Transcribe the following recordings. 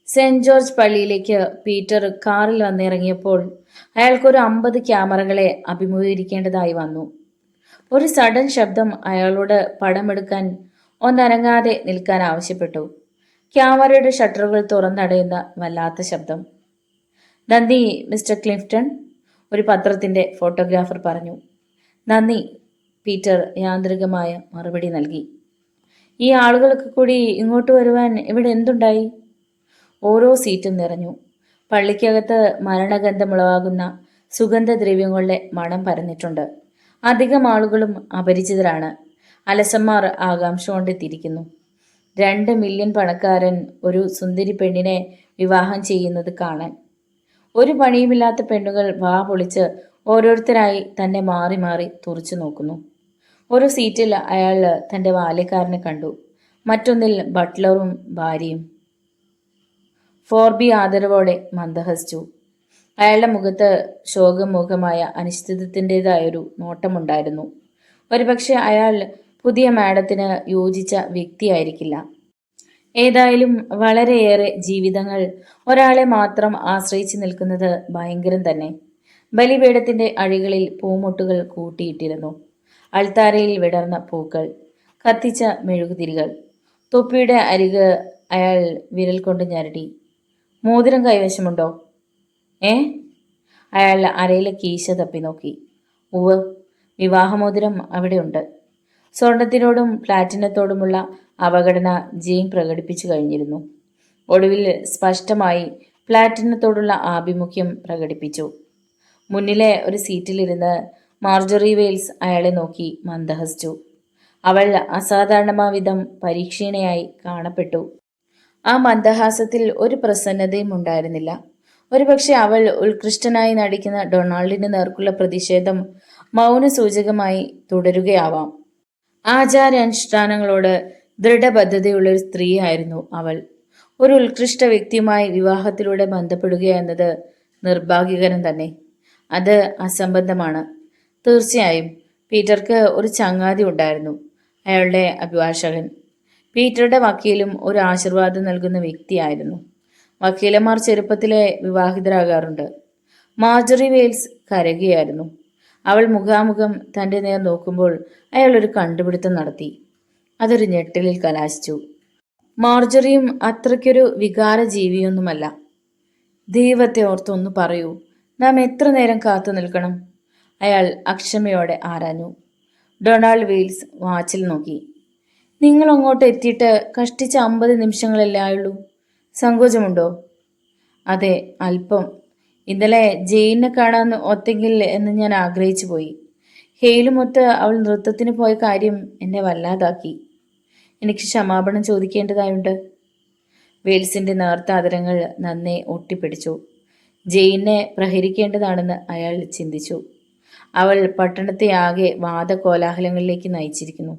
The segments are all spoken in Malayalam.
സെന്റ് ജോർജ് പള്ളിയിലേക്ക് പീറ്റർ കാറിൽ വന്നിറങ്ങിയപ്പോൾ അയാൾക്കൊരു 50 ക്യാമറകളെ അഭിമുഖീകരിക്കേണ്ടതായി വന്നു. ഒരു സഡൻ ശബ്ദം അയാളോട് പടമെടുക്കാൻ ഒന്നനങ്ങാതെ നിൽക്കാൻ ആവശ്യപ്പെട്ടു. ക്യാമറയുടെ ഷട്ടറുകൾ തുറന്നടയുന്ന വല്ലാത്ത ശബ്ദം. നന്ദി മിസ്റ്റർ ക്ലിഫ്റ്റൺ, ഒരു പത്രത്തിന്റെ ഫോട്ടോഗ്രാഫർ പറഞ്ഞു. നന്ദി, പീറ്റർ യാന്ത്രികമായ മറുപടി നൽകി. ഈ ആളുകൾക്ക് കൂടി ഇങ്ങോട്ട് വരുവാൻ ഇവിടെ എന്തുണ്ടായി? ഓരോ സീറ്റും നിറഞ്ഞു. പള്ളിക്കകത്ത് മരണഗന്ധമുളവാകുന്ന സുഗന്ധദ്രവ്യങ്ങളുടെ മണം പരന്നിട്ടുണ്ട്. അധികം ആളുകളും അപരിചിതരാണ്. അലസന്മാർ ആകാംക്ഷ കൊണ്ടെത്തിയിരിക്കുന്നു. 2 മില്യൺ പണക്കാരൻ ഒരു സുന്ദരി പെണ്ണിനെ വിവാഹം ചെയ്യുന്നത് കാണാൻ. ഒരു പണിയുമില്ലാത്ത പെണ്ണുകൾ വാ പൊളിച്ച് ഓരോരുത്തരായി തന്നെ മാറി മാറി തുറച്ചു നോക്കുന്നു. ഒരു സീറ്റിൽ അയാൾ തൻ്റെ ബാല്യക്കാരനെ കണ്ടു, മറ്റൊന്നിൽ ബട്ട്ലറും ഭാര്യയും. ഫോർബി ആദരവോടെ മന്ദഹസിച്ചു. അയാളുടെ മുഖത്ത് ശോകമുഖമായ അനിശ്ചിതത്തിൻ്റെതായൊരു നോട്ടമുണ്ടായിരുന്നു. ഒരുപക്ഷെ അയാൾ പുതിയ മാഡത്തിന് യോജിച്ച വ്യക്തിയായിരിക്കില്ല. ഏതായാലും വളരെയേറെ ജീവിതങ്ങൾ ഒരാളെ മാത്രം ആശ്രയിച്ചു നിൽക്കുന്നത് ഭയങ്കരം തന്നെ. ബലിപീഠത്തിന്റെ അഴികളിൽ പൂമൊട്ടുകൾ കൂട്ടിയിട്ടിരുന്നു. അൾത്താരയിൽ വിടർന്ന പൂക്കൾ, കത്തിച്ച മെഴുകുതിരികൾ. തൊപ്പിയുടെ അരിക് അയാൾ വിരൽ കൊണ്ട് ഞരടി. മോതിരം കൈവശമുണ്ടോ? അയാൾ അരയിലെ കീശ തപ്പി നോക്കി. ഉവ്, വിവാഹമോതിരം അവിടെയുണ്ട്. സ്വർണത്തിനോടും പ്ലാറ്റിനത്തോടുമുള്ള അവഗണന ജെയിൻ പ്രകടിപ്പിച്ചു കഴിഞ്ഞിരുന്നു. ഒടുവിൽ സ്പഷ്ടമായി പ്ലാറ്റിനത്തോടുള്ള ആഭിമുഖ്യം പ്രകടിപ്പിച്ചു. മുന്നിലെ ഒരു സീറ്റിലിരുന്ന് മാർജറി വെയിൽസ് അയാളെ നോക്കി മന്ദഹസിച്ചു. അവൾ അസാധാരണമാവിധം പരീക്ഷീണയായി കാണപ്പെട്ടു. ആ മന്ദഹാസത്തിൽ ഒരു പ്രസന്നതയും ഉണ്ടായിരുന്നില്ല. ഒരുപക്ഷെ അവൾ ഉത്കൃഷ്ടനായി നടിക്കുന്ന ഡൊണാൾഡിന് നേർക്കുള്ള പ്രതിഷേധം മൗനസൂചകമായി തുടരുകയാവാം. ആചാരാനുഷ്ഠാനങ്ങളോട് ദൃഢബദ്ധതയുള്ളൊരു സ്ത്രീയായിരുന്നു അവൾ. ഒരു ഉത്കൃഷ്ട വ്യക്തിയുമായി വിവാഹത്തിലൂടെ ബന്ധപ്പെടുക എന്നത് നിർഭാഗ്യകരം തന്നെ. അത് അസംബന്ധമാണ്. തീർച്ചയായും പീറ്റർക്ക് ഒരു ചങ്ങാതി ഉണ്ടായിരുന്നു, അയാളുടെ അഭിഭാഷകൻ. പീറ്ററുടെ വക്കീലും ഒരു ആശീർവാദം നൽകുന്ന വ്യക്തിയായിരുന്നു. വക്കീലന്മാർ ചെറുപ്പത്തിലെ വിവാഹിതരാകാറുണ്ട്. Margery Wales കരയുകയായിരുന്നു. അവൾ മുഖാമുഖം തൻ്റെ നേർ നോക്കുമ്പോൾ അയാൾ ഒരു കണ്ടുപിടുത്തം നടത്തി. അതൊരു ഞെട്ടലിൽ കലാശിച്ചു. മാർജറിയും അത്രയ്ക്കൊരു വികാര ജീവിയൊന്നുമല്ല. ദൈവത്തെ ഓർത്തൊന്നു പറയൂ, നാം എത്ര നേരം കാത്തു നിൽക്കണം? അയാൾ അക്ഷമയോടെ ആരാഞ്ഞു. ഡൊണാൾഡ് വെയിൽസ് വാച്ചിൽ നോക്കി. നിങ്ങൾ അങ്ങോട്ട് എത്തിയിട്ട് കഷ്ടിച്ച 50 നിമിഷങ്ങളല്ലേ ആയുള്ളൂ. സങ്കോചമുണ്ടോ? അതെ, അല്പം. ഇന്നലെ ജെയിനെ കാണാൻ ഒത്തെങ്കിൽ എന്ന് ഞാൻ ആഗ്രഹിച്ചു പോയി. ഹെയിലുമൊത്ത് അവൾ നൃത്തത്തിന് പോയ കാര്യം എന്നെ വല്ലാതാക്കി. എനിക്ക് ക്ഷമാപണം ചോദിക്കേണ്ടതായുണ്ട്. വെയിൽസിന്റെ നേർത്ത ആദരങ്ങൾ നന്നെ ഒട്ടിപ്പിടിച്ചു. ജെയിനെ പ്രഹരിക്കേണ്ടതാണെന്ന് അയാൾ ചിന്തിച്ചു. അവൾ പട്ടണത്തെ ആകെ വാദകോലാഹലങ്ങളിലേക്ക് നയിച്ചിരിക്കുന്നു.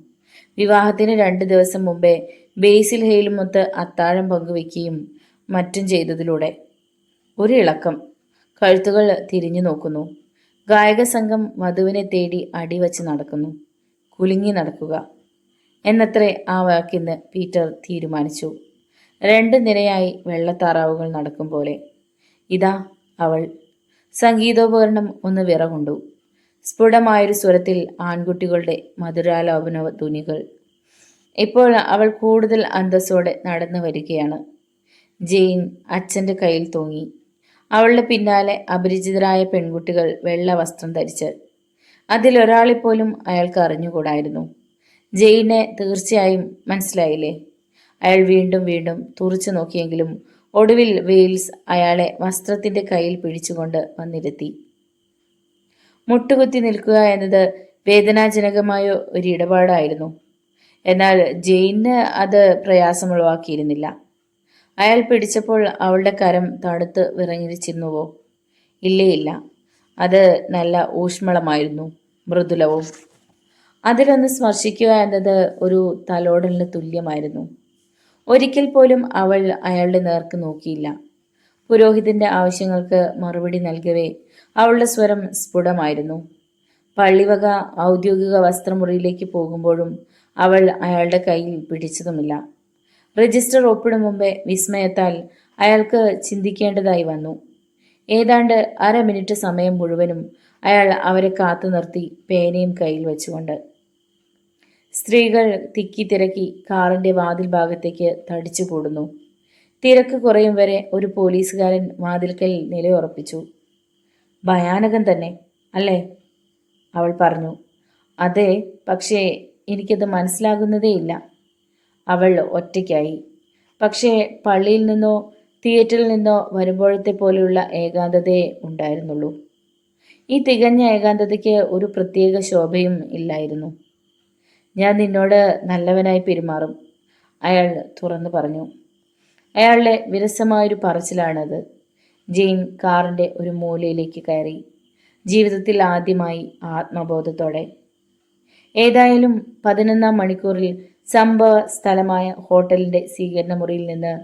വിവാഹത്തിന് 2 ദിവസം മുമ്പേ ബേസിൽ ഹെയിലുമൊത്ത് അത്താഴം പങ്കുവെക്കുകയും മറ്റും ചെയ്തതിലൂടെ. ഒരു ഇളക്കം. കഴുത്തുകൾ തിരിഞ്ഞു നോക്കുന്നു. ഗായക സംഘം വധുവിനെ തേടി അടിവച്ച് നടക്കുന്നു. കുലുങ്ങി നടക്കുക എന്നത്രേ ആ വാക്കിന്ന് പീറ്റർ തീരുമാനിച്ചു. 2 നിരയായി വെള്ളത്താറാവുകൾ നടക്കും പോലെ. ഇതാ അവൾ. സംഗീതോപകരണം ഒന്ന് വിറകൊണ്ടു. സ്ഫുടമായൊരു സ്വരത്തിൽ ആൺകുട്ടികളുടെ മധുരാലോപന ധ്വനികൾ. ഇപ്പോൾ അവൾ കൂടുതൽ അന്തസ്സോടെ നടന്നു വരികയാണ്. ജെയിൻ അച്ഛൻ്റെ കയ്യിൽ തൂങ്ങി. അവളുടെ പിന്നാലെ അപരിചിതരായ പെൺകുട്ടികൾ വെള്ള വസ്ത്രം ധരിച്ച്. അതിലൊരാളെപ്പോലും അയാൾക്ക് അറിഞ്ഞുകൂടായിരുന്നു. ജെയിനെ തീർച്ചയായും മനസ്സിലായില്ലേ? അയാൾ വീണ്ടും വീണ്ടും തുറച്ചു നോക്കിയെങ്കിലും ഒടുവിൽ വെയിൽസ് അയാളെ വസ്ത്രത്തിന്റെ കയ്യിൽ പിടിച്ചുകൊണ്ട് വന്നിരുത്തി. മുട്ടുകുത്തി നിൽക്കുക എന്നത് വേദനാജനകമായ ഒരു ഇടപാടായിരുന്നു. എന്നാൽ ജെയിന് അത് പ്രയാസമുളവാക്കിയിരുന്നില്ല. അയാൾ പിടിച്ചപ്പോൾ അവളുടെ കരം തണുത്ത് വിറങ്ങിച്ചിരുന്നുവോ? ഇല്ല. അത് നല്ല ഊഷ്മളമായിരുന്നു, മൃദുലവും. അതിലൊന്ന് സ്പർശിക്കുക എന്നത് ഒരു തലോടലിന് തുല്യമായിരുന്നു. ഒരിക്കൽ പോലും അവൾ അയാളുടെ നേർക്ക് നോക്കിയില്ല. പുരോഹിതന്റെ ആവശ്യങ്ങൾക്ക് മറുപടി നൽകവേ അവളുടെ സ്വരം സ്ഫുടമായിരുന്നു. പള്ളിവക ഔദ്യോഗിക വസ്ത്രമുറിയിലേക്ക് പോകുമ്പോഴും അവൾ അയാളുടെ കയ്യിൽ പിടിച്ചതുമില്ല. രജിസ്റ്റർ ഒപ്പിടും മുമ്പേ വിസ്മയത്താൽ അയാൾക്ക് ചിന്തിക്കേണ്ടതായി വന്നു. ഏതാണ്ട് 1/2 മിനിറ്റ് സമയം മുഴുവനും അയാൾ അവരെ കാത്തു നിർത്തി, പേനയും കയ്യിൽ വെച്ചുകൊണ്ട്. സ്ത്രീകൾ തിക്കി തിരക്കി കാറിന്റെ വാതിൽ ഭാഗത്തേക്ക് തടിച്ചു കൂടുന്നു. തിരക്ക് കുറയും വരെ ഒരു പോലീസുകാരൻ വാതിൽക്കൽ നിലയുറപ്പിച്ചു. ഭയാനകം തന്നെ അല്ലേ? അവൾ പറഞ്ഞു. അതെ, പക്ഷേ എനിക്കത് മനസ്സിലാകുന്നതേയില്ല. അവൾ ഒറ്റയ്ക്കായി. പക്ഷേ പള്ളിയിൽ നിന്നോ തിയേറ്ററിൽ നിന്നോ വരുമ്പോഴത്തെ പോലെയുള്ള ഏകാന്തതയെ ഉണ്ടായിരുന്നുള്ളൂ. ഈ തികഞ്ഞ ഏകാന്തതയ്ക്ക് ഒരു പ്രത്യേക ശോഭയും ഇല്ലായിരുന്നു. ഞാൻ നിന്നോട് നല്ലവനായി പെരുമാറും, അയാൾ തുറന്നു പറഞ്ഞു. അയാളുടെ വിരസമായൊരു പറച്ചിലാണത്. ജെയിൻ കാറിൻ്റെ ഒരു മൂലയിലേക്ക് കയറി, ജീവിതത്തിൽ ആദ്യമായി ആത്മബോധത്തോടെ. ഏതായാലും 11-ാം മണിക്കൂറിൽ സംഭവ സ്ഥലമായ ഹോട്ടലിൻ്റെ സ്വീകരണ മുറിയിൽ നിന്ന്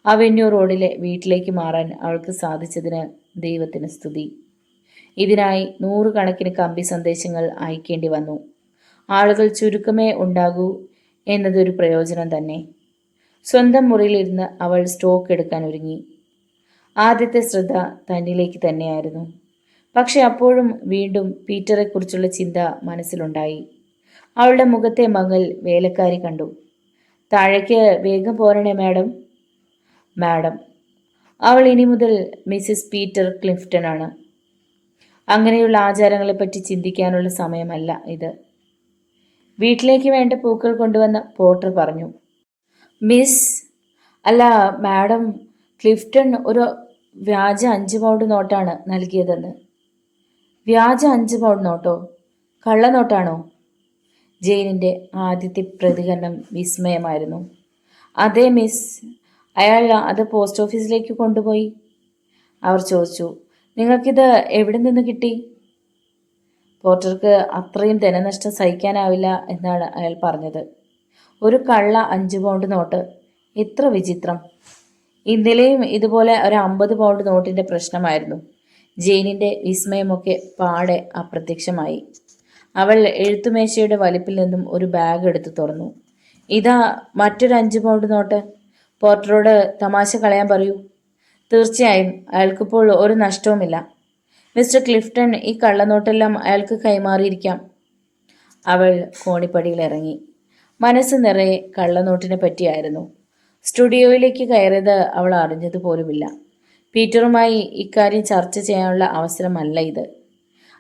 അവന്യൂ റോഡിലെ വീട്ടിലേക്ക് മാറാൻ അവൾക്ക് സാധിച്ചതിന് ദൈവത്തിന് സ്തുതി. ഇതിനായി 100 കണക്കിന് കമ്പി സന്ദേശങ്ങൾ അയക്കേണ്ടി വന്നു. ആളുകൾ ചുരുക്കമേ ഉണ്ടാകൂ എന്നതൊരു പ്രയോജനം തന്നെ. സ്വന്തം മുറിയിലിരുന്ന് അവൾ സ്റ്റോക്ക് എടുക്കാൻ ഒരുങ്ങി. ആദ്യത്തെ ശ്രദ്ധ തന്നിലേക്ക് തന്നെയായിരുന്നു. പക്ഷെ അപ്പോഴും വീണ്ടും പീറ്ററെക്കുറിച്ചുള്ള ചിന്ത മനസ്സിലുണ്ടായി. അവളുടെ മുഖത്തെ മങ്ങൽ വേലക്കാരി കണ്ടു. താഴേക്ക് വേഗം പോരണേ മാഡം. മാഡം, അവൾ ഇനി മുതൽ മിസ്സിസ് പീറ്റർ ക്ലിഫ്റ്റൺ ആണ്. അങ്ങനെയുള്ള ആചാരങ്ങളെപ്പറ്റി ചിന്തിക്കാനുള്ള സമയമല്ല ഇത്. വീട്ടിലേക്ക് വേണ്ട പൂക്കൾ കൊണ്ടുവന്ന പോർട്ടർ പറഞ്ഞു. മിസ്, അല്ല മാഡം, ക്ലിഫ്റ്റൺ ഒരു വ്യാജ 5 പൗണ്ട് നോട്ടാണ് നൽകിയതെന്ന്. വ്യാജ 5 പൗണ്ട് നോട്ടോ? കള്ളനോട്ടാണോ? ജെയിനിൻ്റെ ആദ്യത്തെ പ്രതികരണം വിസ്മയമായിരുന്നു. അതെ മിസ്, അയാൾ അത് പോസ്റ്റ് ഓഫീസിലേക്ക് കൊണ്ടുപോയി. അവർ ചോദിച്ചു, നിങ്ങൾക്കിത് എവിടെ നിന്ന് കിട്ടി? പോർട്ടർക്ക് അത്രയും ധനനഷ്ടം സഹിക്കാനാവില്ല എന്നാണ് അയാൾ പറഞ്ഞത്. ഒരു കള്ള 5 പൗണ്ട് നോട്ട്, എത്ര വിചിത്രം. ഇന്നലെയും ഇതുപോലെ ഒരു 50 പൗണ്ട് നോട്ടിൻ്റെ പ്രശ്നമായിരുന്നു. ജെയിനിൻ്റെ വിസ്മയമൊക്കെ പാടെ അപ്രത്യക്ഷമായി. അവൾ എഴുത്തുമേശയുടെ വലിപ്പിൽ നിന്നും ഒരു ബാഗ് എടുത്ത് തുറന്നു. ഇതാ മറ്റൊരു 5 പൗണ്ട് നോട്ട്. പോർട്ടറോട് തമാശ കളയാൻ പറയൂ. തീർച്ചയായും അയാൾക്കിപ്പോൾ ഒരു നഷ്ടവുമില്ല. മിസ്റ്റർ ക്ലിഫ്റ്റൺ ഈ കള്ളനോട്ടെല്ലാം അയാൾക്ക് കൈമാറിയിരിക്കാം. അവൾ കോണിപ്പടിയിൽ ഇറങ്ങി. മനസ്സ് നിറയെ കള്ളനോട്ടിനെ പറ്റിയായിരുന്നു. സ്റ്റുഡിയോയിലേക്ക് കയറിയത് അവൾ അറിഞ്ഞതുപോലുമില്ല. പീറ്ററുമായി ഇക്കാര്യം ചർച്ച ചെയ്യാനുള്ള അവസരമല്ല ഇത്.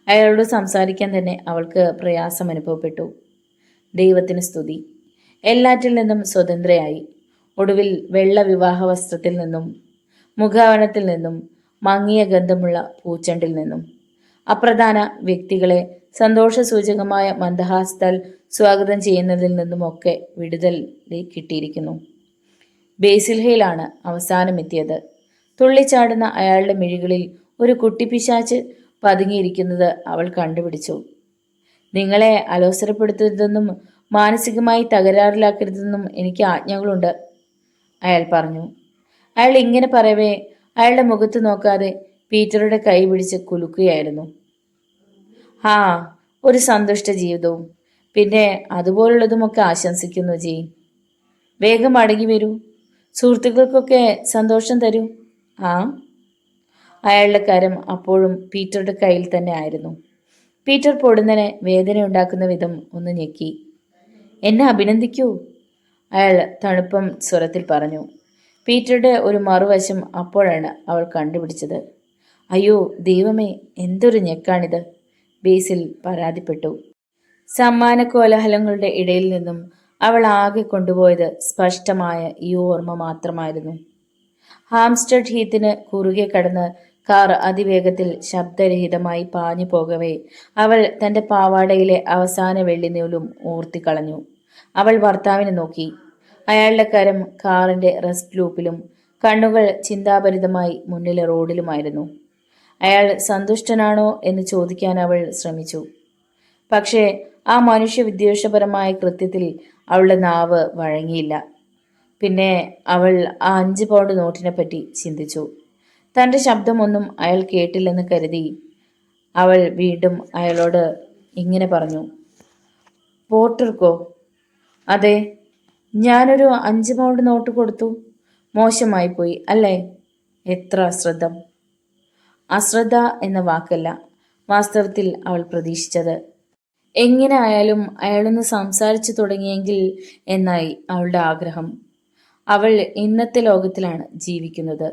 അയാളോട് സംസാരിക്കാൻ തന്നെ അവൾക്ക് പ്രയാസം അനുഭവപ്പെട്ടു. ദൈവത്തിന് സ്തുതി, എല്ലാറ്റിൽ നിന്നും സ്വതന്ത്രയായി. ഒടുവിൽ വെള്ള വിവാഹ വസ്ത്രത്തിൽ നിന്നും, മുഖാവരണത്തിൽ നിന്നും, മങ്ങിയ ഗന്ധമുള്ള പൂച്ചണ്ടിൽ നിന്നും, അപ്രധാന വ്യക്തികളെ സന്തോഷസൂചകമായ മന്ദഹാസത്താൽ സ്വാഗതം ചെയ്യുന്നതിൽ നിന്നുമൊക്കെ വിടുതൽ കിട്ടിയിരിക്കുന്നു. ബേസിൽ ഹിലാണ് അവസാനമെത്തിയത്. തുള്ളിച്ചാടുന്ന അയാളുടെ മിഴികളിൽ ഒരു കുട്ടിപ്പിശാച്ച് പതുങ്ങിയിരിക്കുന്നത് അവൾ കണ്ടുപിടിച്ചു. നിങ്ങളെ അലോസരപ്പെടുത്തരുതെന്നും മാനസികമായി തകരാറിലാക്കരുതെന്നും എനിക്ക് ആജ്ഞകളുണ്ട്, അയാൾ പറഞ്ഞു. അയാൾ ഇങ്ങനെ പറയവേ അയാളുടെ മുഖത്ത് നോക്കാതെ പീറ്ററുടെ കൈ പിടിച്ച് കുലുക്കുകയായിരുന്നു. ആ, ഒരു സന്തുഷ്ട ജീവിതവും പിന്നെ അതുപോലുള്ളതുമൊക്കെ ആശംസിക്കുന്നു ജെയിൻ. വേഗം മടങ്ങി വരൂ, സുഹൃത്തുക്കൾക്കൊക്കെ സന്തോഷം തരൂ. ആ, അയാളുടെ കരം അപ്പോഴും പീറ്ററുടെ കയ്യിൽ തന്നെ ആയിരുന്നു. പീറ്റർ പൊടുന്നനെ വേദനയുണ്ടാക്കുന്ന വിധം ഒന്ന് ഞെക്കി. എന്നെ അഭിനന്ദിക്കൂ, അയാൾ തണുപ്പം സ്വരത്തിൽ പറഞ്ഞു. പീറ്ററുടെ ഒരു മറുവശം അപ്പോഴാണ് അവൾ കണ്ടുപിടിച്ചത്. അയ്യോ ദൈവമേ, എന്തൊരു ഞെക്കാണിത്, ബേസിൽ പരാതിപ്പെട്ടു. സമ്മാന കോലാഹലങ്ങളുടെ ഇടയിൽ നിന്നും അവൾ ആകെ കൊണ്ടുപോയത് സ്പഷ്ടമായ ഈ ഓർമ്മ മാത്രമായിരുന്നു. ഹാംസ്റ്റഡ് ഹീത്തിന് കുറുകെ കടന്ന് കാർ അതിവേഗത്തിൽ ശബ്ദരഹിതമായി പാഞ്ഞു പോകവേ അവൾ തൻ്റെ പാവാടയിലെ അവസാന വെള്ളിനൂലും ഊർത്തിക്കളഞ്ഞു. അവൾ ഭർത്താവിനെ നോക്കി. അയാളുടെ കരം കാറിൻ്റെ റെസ്റ്റ് ലൂപ്പിലും കണ്ണുകൾ ചിന്താഭരിതമായി മുന്നിലെ റോഡിലുമായിരുന്നു. അയാൾ സന്തുഷ്ടനാണോ എന്ന് ചോദിക്കാൻ അവൾ ശ്രമിച്ചു. പക്ഷേ ആ മനുഷ്യവിദ്വേഷപരമായ കൃത്യത്തിൽ അവളുടെ നാവ് വഴങ്ങിയില്ല. പിന്നെ അവൾ ആ 5 പൗണ്ട് നോട്ടിനെ പറ്റി ചിന്തിച്ചു. തൻ്റെ ശബ്ദമൊന്നും അയാൾ കേട്ടില്ലെന്ന് കരുതി അവൾ വീണ്ടും അയാളോട് ഇങ്ങനെ പറഞ്ഞു. പോർട്ടർക്കോ? അതെ, ഞാനൊരു 5 പൗണ്ട് നോട്ട് കൊടുത്തു. മോശമായി പോയി അല്ലേ? എത്ര അശ്രദ്ധം! അശ്രദ്ധ എന്ന വാക്കല്ല വാസ്തവത്തിൽ അവൾ പ്രതീക്ഷിച്ചത്. എങ്ങനെ ആയാലും അയാളൊന്ന് സംസാരിച്ചു തുടങ്ങിയെങ്കിൽ എന്നായി അവളുടെ ആഗ്രഹം. അവൾ ഇന്നത്തെ ലോകത്തിലാണ് ജീവിക്കുന്നത്.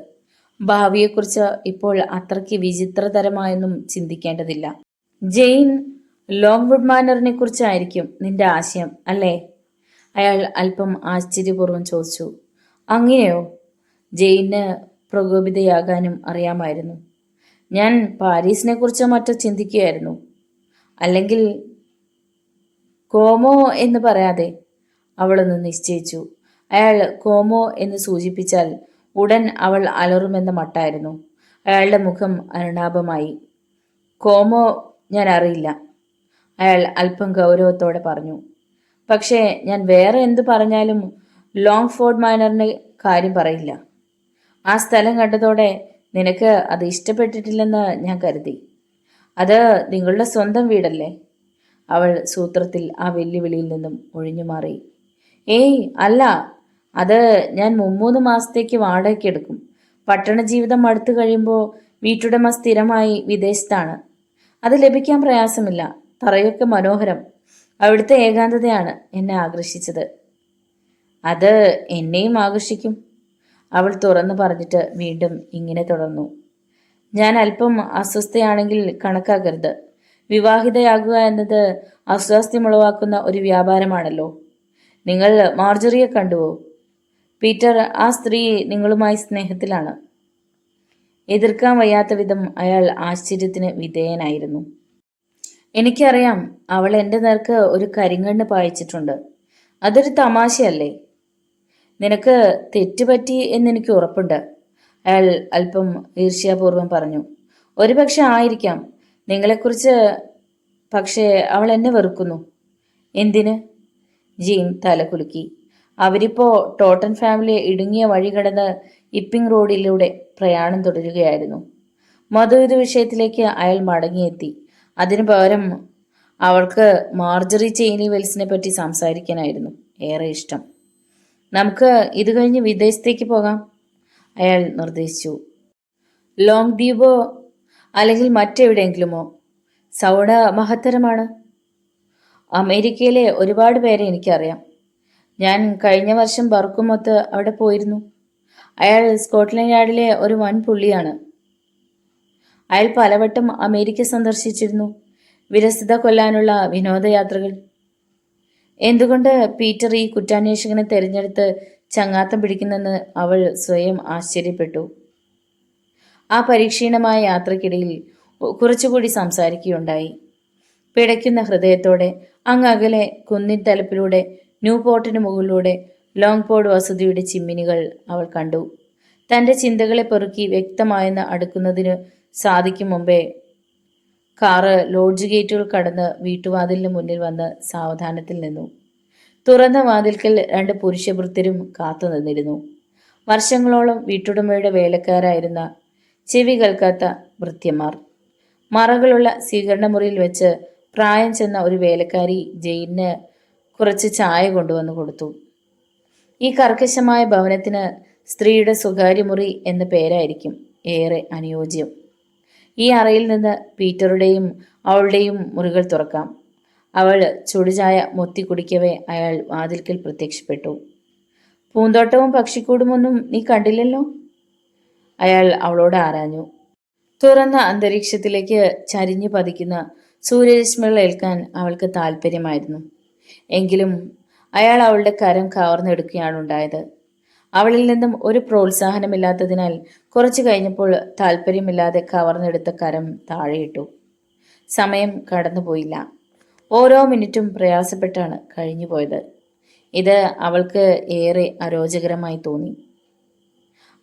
ഭാവിയെക്കുറിച്ച് ഇപ്പോൾ അത്രയ്ക്ക് വിചിത്രതരമായൊന്നും ചിന്തിക്കേണ്ടതില്ല. ജെയിൻ, ലോങ്വുഡ് മാനറിനെ കുറിച്ചായിരിക്കും നിന്റെ ആശയം അല്ലേ? അയാൾ അല്പം ആശ്ചര്യപൂർവ്വം ചോദിച്ചു. അങ്ങനെയോ? ജെയിന് പ്രകോപിതയാകാനും അറിയാമായിരുന്നു. ഞാൻ പാരീസിനെ കുറിച്ച് മറ്റോ ചിന്തിക്കുകയായിരുന്നു. അല്ലെങ്കിൽ കോമോ എന്ന് പറയാതെ അവളൊന്ന് നിശ്ചയിച്ചു. അയാൾ കോമോ എന്ന് സൂചിപ്പിച്ചാൽ ഉടൻ അവൾ അലറുമെന്ന മട്ടായിരുന്നു. അയാളുടെ മുഖം അനുതാപമായി. കോമോ ഞാൻ അറിയില്ല, അയാൾ അല്പം ഗൗരവത്തോടെ പറഞ്ഞു. പക്ഷേ ഞാൻ വേറെ എന്തു പറഞ്ഞാലും ലോങ്ഫോർഡ് മാനറിന്റെ കാര്യം പറയില്ല. ആ സ്ഥലം കണ്ടതോടെ നിനക്ക് അത് ഇഷ്ടപ്പെട്ടിട്ടില്ലെന്ന് ഞാൻ കരുതി. അത് നിങ്ങളുടെ സ്വന്തം വീടല്ലേ? അവൾ സൂത്രത്തിൽ ആ വെല്ലുവിളിയിൽ നിന്നും ഒഴിഞ്ഞുമാറി. ഏയ് അല്ല, അത് ഞാൻ 3 മാസത്തേക്ക് വാടകയ്ക്ക് എടുക്കും. പട്ടണ ജീവിതം മടുത്തു കഴിയുമ്പോൾ വീട്ടുടമ സ്ഥിരമായി വിദേശത്താണ്. അത് ലഭിക്കാൻ പ്രയാസമില്ല. തറയൊക്കെ മനോഹരം. അവിടുത്തെ ഏകാന്തതയാണ് എന്നെ ആകർഷിച്ചത്. അത് എന്നെയും ആകർഷിക്കും, അവൾ തുറന്നു പറഞ്ഞിട്ട് വീണ്ടും ഇങ്ങനെ തുടർന്നു. ഞാൻ അല്പം അസ്വസ്ഥയാണെങ്കിൽ കണക്കാക്കരുത്. വിവാഹിതയാകുക എന്നത് അസ്വാസ്ഥ്യമുളവാക്കുന്ന ഒരു വ്യാപാരമാണല്ലോ. നിങ്ങൾ മാർജറിയെ കണ്ടുവോ? പീറ്റർ, ആ സ്ത്രീ നിങ്ങളുമായി സ്നേഹത്തിലാണ്. എതിർക്കാൻ വയ്യാത്ത വിധം അയാൾ ആശ്ചര്യത്തിന് വിധേയനായിരുന്നു. എനിക്കറിയാം, അവൾ എൻ്റെ നേർക്ക് ഒരു കരിങ്കണ്ണ് പായിച്ചിട്ടുണ്ട്. അതൊരു തമാശയല്ലേ? നിനക്ക് തെറ്റുപറ്റി എന്നെനിക്ക് ഉറപ്പുണ്ട്, അയാൾ അല്പം ഈർഷ്യാപൂർവം പറഞ്ഞു. ഒരുപക്ഷെ ആയിരിക്കാം. നിങ്ങളെക്കുറിച്ച്. പക്ഷേ അവൾ എന്നെ വെറുക്കുന്നു. എന്തിന്? ജീൻ തലകുലുക്കി. അവരിപ്പോ ടോട്ടൻ ഫാമിലി ഇടുങ്ങിയ വഴി കടന്ന് ഇപ്പിംഗ് റോഡിലൂടെ പ്രയാണം തുടരുകയായിരുന്നു. മധുവിധ വിഷയത്തിലേക്ക് അയാൾ മടങ്ങിയെത്തി. അതിനു പകരം അവൾക്ക് മാർജറി ചെയിനി വെൽസിനെ പറ്റി സംസാരിക്കാനായിരുന്നു ഏറെ ഇഷ്ടം. നമുക്ക് ഇത് കഴിഞ്ഞ് വിദേശത്തേക്ക് പോകാം, അയാൾ നിർദ്ദേശിച്ചു. ലോങ് ദ്വീപോ അല്ലെങ്കിൽ മറ്റെവിടെയെങ്കിലുമോ? സൗണ മഹത്തരമാണ്. അമേരിക്കയിലെ ഒരുപാട് പേരെ എനിക്കറിയാം. ഞാൻ കഴിഞ്ഞ വർഷം ബർക്കുമൊത്ത് അവിടെ പോയിരുന്നു. അയാൾ സ്കോട്ട്ലൻഡ് യാർഡിലെ ഒരു വൻ പുള്ളിയാണ്. അയാൾ പലവട്ടം അമേരിക്ക സന്ദർശിച്ചിരുന്നു. വിരസത കൊല്ലാനുള്ള വിനോദയാത്രകൾ. എന്തുകൊണ്ട് പീറ്റർ ഈ കുറ്റാന്വേഷകനെ തെരഞ്ഞെടുത്ത് ചങ്ങാത്തം പിടിക്കുന്നെന്ന് അവൾ സ്വയം ആശ്ചര്യപ്പെട്ടു. ആ പരീക്ഷീണമായ യാത്രക്കിടയിൽ കുറച്ചുകൂടി സംസാരിക്കുകയുണ്ടായി. പിടയ്ക്കുന്ന ഹൃദയത്തോടെ അങ്ങകലെ കുന്നിൻ തലപ്പിലൂടെ ന്യൂപോർട്ടിന് മുകളിലൂടെ ലോങ്പോർഡ് വസതിയുടെ ചിമ്മിനികൾ അവൾ കണ്ടു. തൻ്റെ ചിന്തകളെ പെറുക്കി വ്യക്തമായെന്ന് അടുക്കുന്നതിന് സാധിക്കും മുമ്പേ കാറ് ലോഡ്ജ് ഗേറ്റുകൾ കടന്ന് വീട്ടുവാതിലിന് മുന്നിൽ വന്ന് സാവധാനത്തിൽ നിന്നു. തുറന്ന വാതിൽക്കൽ 2 പുരുഷഭൃത്യരും കാത്തു നിന്നിരുന്നു. വർഷങ്ങളോളം വീട്ടുടമയുടെ വേലക്കാരായിരുന്ന ചെവി കേൾക്കാത്ത ഭൃത്യന്മാർ. മറകളുള്ള സ്വീകരണമുറിയിൽ വെച്ച് പ്രായം ചെന്ന ഒരു വേലക്കാരി ജെയിന് കുറച്ച് ചായ കൊണ്ടുവന്ന് കൊടുത്തു. ഈ കർക്കശമായ ഭവനത്തിന് സ്ത്രീയുടെ സ്വകാര്യമുറി എന്ന പേരായിരിക്കും ഏറെ അനുയോജ്യം. ഈ അറയിൽ നിന്ന് പീറ്ററുടെയും അവളുടെയും മുറികൾ തുറക്കാം. അവൾ ചുടുചായ മൊത്തി കുടിക്കവേ അയാൾ വാതിൽക്കൽ പ്രത്യക്ഷപ്പെട്ടു. പൂന്തോട്ടവും പക്ഷിക്കൂടുമൊന്നും നീ കണ്ടില്ലല്ലോ, അയാൾ അവളോട് ആരാഞ്ഞു. തുറന്ന അന്തരീക്ഷത്തിലേക്ക് ചരിഞ്ഞു പതിക്കുന്ന സൂര്യരശ്മികൾ ഏൽക്കാൻ അവൾക്ക് താല്പര്യമായിരുന്നു. എങ്കിലും അയാൾ അവളുടെ കരം കവർന്നെടുക്കുകയാണുണ്ടായത്. അവളിൽ നിന്നും ഒരു പ്രോത്സാഹനമില്ലാത്തതിനാൽ കുറച്ചു കഴിഞ്ഞപ്പോൾ താല്പര്യമില്ലാതെ കവർന്നെടുത്ത കരം താഴെയിട്ടു. സമയം കടന്നുപോയില്ല. ഓരോ മിനിറ്റും പ്രയാസപ്പെട്ടാണ് കഴിഞ്ഞുപോയത്. ഇത് അവൾക്ക് ഏറെ അരോചകരമായി തോന്നി.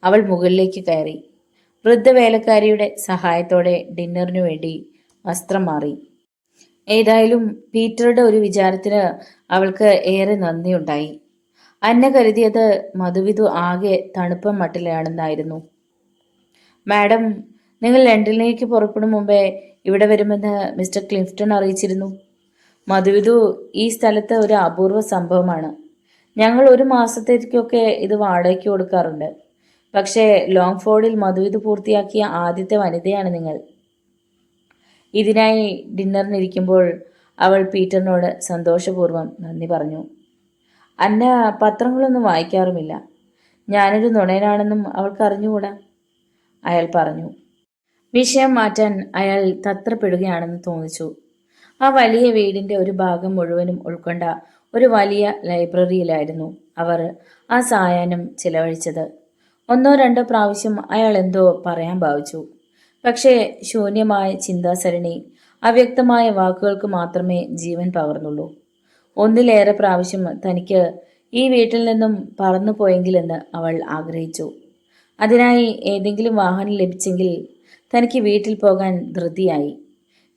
അവൾ മുകളിലേക്ക് കയറി. വൃദ്ധവേലക്കാരിയുടെ സഹായത്തോടെ ഡിന്നറിനു വേണ്ടി വസ്ത്രം മാറി. ഏതായാലും പീറ്ററുടെ ഒരു വിചാരത്തിന് അവൾക്ക് ഏറെ നന്ദിയുണ്ടായി. അന്ന കരുതിയത് മധുവിധു ആകെ തണുപ്പം മട്ടിലാണെന്നായിരുന്നു. മാഡം, നിങ്ങൾ ലണ്ടനിലേക്ക് പുറപ്പെടും മുമ്പേ ഇവിടെ വരുമെന്ന് മിസ്റ്റർ ക്ലിഫ്റ്റൺ അറിയിച്ചിരുന്നു. മധുവിധു ഈ സ്ഥലത്ത് ഒരു അപൂർവ സംഭവമാണ്. ഞങ്ങൾ ഒരു മാസത്തേക്കൊക്കെ ഇത് വാടകയ്ക്ക് കൊടുക്കാറുണ്ട്. പക്ഷേ ലോങ്ഫോർഡിൽ മധുവിധു പൂർത്തിയാക്കിയ ആദ്യത്തെ വനിതയാണ് നിങ്ങൾ. ഇതിനായി ഡിന്നറിനിരിക്കുമ്പോൾ അവൾ പീറ്ററിനോട് സന്തോഷപൂർവ്വം നന്ദി പറഞ്ഞു. അന്ന പത്രങ്ങളൊന്നും വായിക്കാറുമില്ല. ഞാനൊരു നുണയനാണെന്നും അവൾക്ക് അറിഞ്ഞുകൂടാ, അയാൾ പറഞ്ഞു. വിഷയം മാറ്റാൻ അയാൾ തത്രപ്പെടുകയാണെന്ന് തോന്നിച്ചു. ആ വലിയ വീടിൻ്റെ ഒരു ഭാഗം മുഴുവനും ഉൾക്കൊണ്ട ഒരു വലിയ ലൈബ്രറിയിലായിരുന്നു അവർ ആ സായാഹ്നം ചിലവഴിച്ചത്. ഒന്നോ രണ്ടോ പ്രാവശ്യം അയാൾ എന്തോ പറയാൻ ഭാവിച്ചു. പക്ഷേ ശൂന്യമായ ചിന്താസരണി, അവ്യക്തമായ വാക്കുകൾക്ക് മാത്രമേ ജീവൻ പകർന്നുള്ളൂ. ഒന്നിലേറെ പ്രാവശ്യം തനിക്ക് ഈ വീട്ടിൽ നിന്നും പറന്നു പോയെങ്കിലെന്ന് അവൾ ആഗ്രഹിച്ചു. അതിനായി ഏതെങ്കിലും വാഹനം ലഭിച്ചെങ്കിൽ തനിക്ക് വീട്ടിൽ പോകാൻ ധൃതിയായി.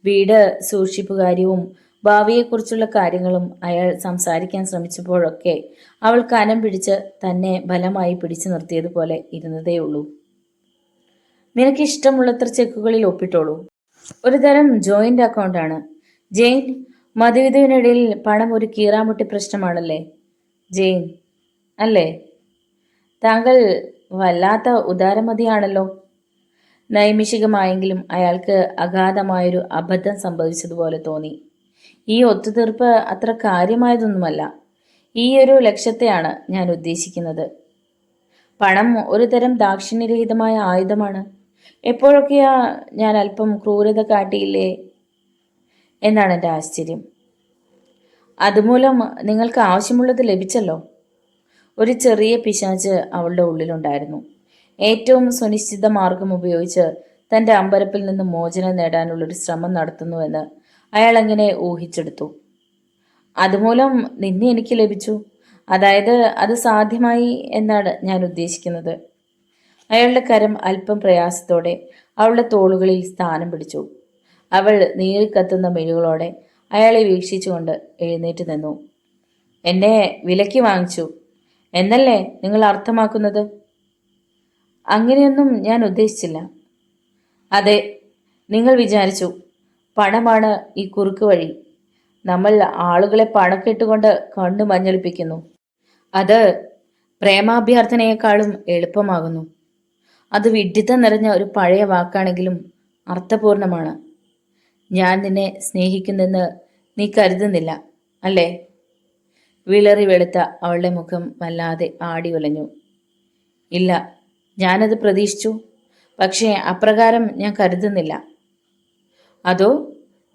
വീട് സൂക്ഷിപ്പുകാര്യവും ഭാവിയെക്കുറിച്ചുള്ള കാര്യങ്ങളും അയാൾ സംസാരിക്കാൻ ശ്രമിച്ചപ്പോഴൊക്കെ അവൾ കനം പിടിച്ച് തന്നെ ബലമായി പിടിച്ചു നിർത്തിയതുപോലെ ഇരുന്നതേയുള്ളൂ. നിനക്ക് ഇഷ്ടമുള്ളത്ര ചെക്കുകളിൽ ഒപ്പിട്ടോളൂ. ഒരു തരം ജോയിന്റ് അക്കൗണ്ടാണ്. ജെയിൻ, മധുവിധുവിനിടയിൽ പണം ഒരു കീറാമുട്ടി പ്രശ്നമാണല്ലേ ജെയിൻ, അല്ലേ? താങ്കൾ വല്ലാത്ത ഉദാരമതിയാണല്ലോ. നൈമിഷികമായെങ്കിലും അയാൾക്ക് അഗാധമായൊരു അബദ്ധം സംഭവിച്ചതുപോലെ തോന്നി. ഈ ഒത്തുതീർപ്പ് അത്ര കാര്യമായതൊന്നുമല്ല. ഈ ഒരു ലക്ഷ്യത്തെയാണ് ഞാൻ ഉദ്ദേശിക്കുന്നത്. പണം ഒരു തരം ദാക്ഷിണ്യരഹിതമായ ആയുധമാണ്. എപ്പോഴൊക്കെയാ ഞാൻ അല്പം ക്രൂരത കാട്ടിയില്ലേ എന്നാണ് എൻ്റെ ആശ്ചര്യം. അതുമൂലം നിങ്ങൾക്ക് ആവശ്യമുള്ളത് ലഭിച്ചല്ലോ. ഒരു ചെറിയ പിശാച് അവളുടെ ഉള്ളിലുണ്ടായിരുന്നു. ഏറ്റവും സുനിശ്ചിത മാർഗം ഉപയോഗിച്ച് തൻ്റെ അമ്പരപ്പിൽ നിന്ന് മോചനം നേടാനുള്ളൊരു ശ്രമം നടത്തുന്നുവെന്ന് അയാൾ അങ്ങനെ ഊഹിച്ചെടുത്തു. അതുമൂലം നിന്നെ എനിക്ക് ലഭിച്ചു. അതായത് അത് സാധ്യമായി എന്നാണ് ഞാൻ ഉദ്ദേശിക്കുന്നത്. അയാളുടെ കരം അല്പം പ്രയാസത്തോടെ അവളുടെ തോളുകളിൽ സ്ഥാനം പിടിച്ചു. അവൾ നീറിക്കത്തുന്ന മിഴികളോടെ അയാളെ വീക്ഷിച്ചുകൊണ്ട് എഴുന്നേറ്റ് നിന്നു. എന്നെ വിലയ്ക്ക് വാങ്ങിച്ചു എന്നല്ലേ നിങ്ങൾ അർത്ഥമാക്കുന്നത്? അങ്ങനെയൊന്നും ഞാൻ ഉദ്ദേശിച്ചില്ല. അതെ, നിങ്ങൾ വിചാരിച്ചു പണമാണ് ഈ കുറുക്ക് വഴി. നമ്മൾ ആളുകളെ പണക്കെട്ടുകൊണ്ട് കണ്ണു മഞ്ഞളിപ്പിക്കുന്നു. അത് പ്രേമാഭ്യർത്ഥനയെക്കാളും എളുപ്പമാകുന്നു. അത് വിഡ്ഢിത്തം നിറഞ്ഞ ഒരു പഴയ വാക്കാണെങ്കിലും അർത്ഥപൂർണമാണ്. ഞാൻ നിന്നെ സ്നേഹിക്കുന്നെന്ന് നീ കരുതുന്നില്ല, അല്ലേ? വിളറി വെളുത്ത അവളുടെ മുഖം വല്ലാതെ ആടി ഉലഞ്ഞു. ഇല്ല, ഞാനത് പ്രതീക്ഷിച്ചു. പക്ഷേ അപ്രകാരം ഞാൻ കരുതുന്നില്ല. അതോ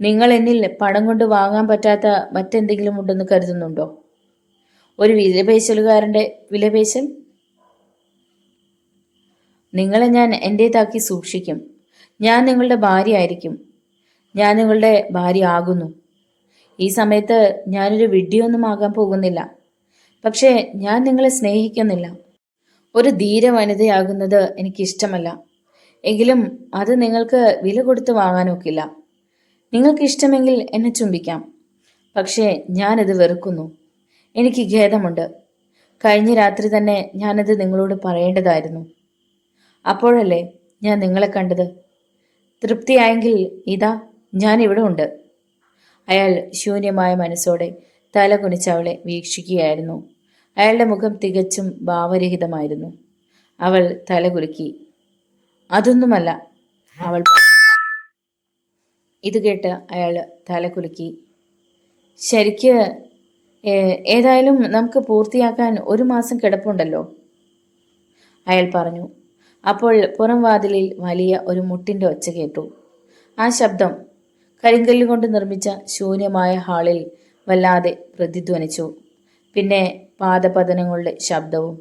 നിങ്ങൾ എന്നിൽ പണം കൊണ്ട് വാങ്ങാൻ പറ്റാത്ത മറ്റെന്തെങ്കിലും ഉണ്ടെന്ന് കരുതുന്നുണ്ടോ? ഒരു വിലപേശലുകാരൻ്റെ വിലപേശൽ? നിങ്ങളെ ഞാൻ എൻ്റേതാക്കി സൂക്ഷിക്കും. ഞാൻ നിങ്ങളുടെ ഭാര്യ ആയിരിക്കും. ഞാൻ നിങ്ങളുടെ ഭാര്യ ആകുന്നു. ഈ സമയത്ത് ഞാനൊരു വിഡ്ഢിയൊന്നും ആകാൻ പോകുന്നില്ല. പക്ഷേ ഞാൻ നിങ്ങളെ സ്നേഹിക്കുന്നില്ല. ഒരു ധീര വനിതയാകുന്നത് എനിക്കിഷ്ടമല്ല. എങ്കിലും അത് നിങ്ങൾക്ക് വില കൊടുത്ത് വാങ്ങാനൊക്കില്ല. നിങ്ങൾക്കിഷ്ടമെങ്കിൽ എന്നെ ചുംബിക്കാം. പക്ഷേ ഞാനത് വെറുക്കുന്നു. എനിക്ക് ഖേദമുണ്ട്. കഴിഞ്ഞ രാത്രി തന്നെ ഞാനത് നിങ്ങളോട് പറയേണ്ടതായിരുന്നു. അപ്പോഴല്ലേ ഞാൻ നിങ്ങളെ കണ്ടത്. തൃപ്തിയായെങ്കിൽ ഇതാ ഞാനിവിടെ ഉണ്ട്. അയാൾ ശൂന്യമായ മനസ്സോടെ തല കുനിച്ചവളെ വീക്ഷിക്കുകയായിരുന്നു. അയാളുടെ മുഖം തികച്ചും ഭാവരഹിതമായിരുന്നു. അവൾ തലകുലുക്കി. അതൊന്നുമല്ല, അവൾ പറഞ്ഞു. ഇത് കേട്ട് അയാൾ തലകുലുക്കി. ശരിക്ക് ഏതായാലും നമുക്ക് പൂർത്തിയാക്കാൻ ഒരു മാസം കിടപ്പുണ്ടല്ലോ, അയാൾ പറഞ്ഞു. അപ്പോൾ പുറം വാതിലിൽ വലിയ ഒരു മുട്ടിൻ്റെ ഒച്ച കേട്ടു. ആ ശബ്ദം കരിങ്കല്ലുകൊണ്ട് നിർമ്മിച്ച ശൂന്യമായ ഹാളിൽ വല്ലാതെ പ്രതിധ്വനിച്ചു. പിന്നെ പാദപതനങ്ങളുടെ ശബ്ദവും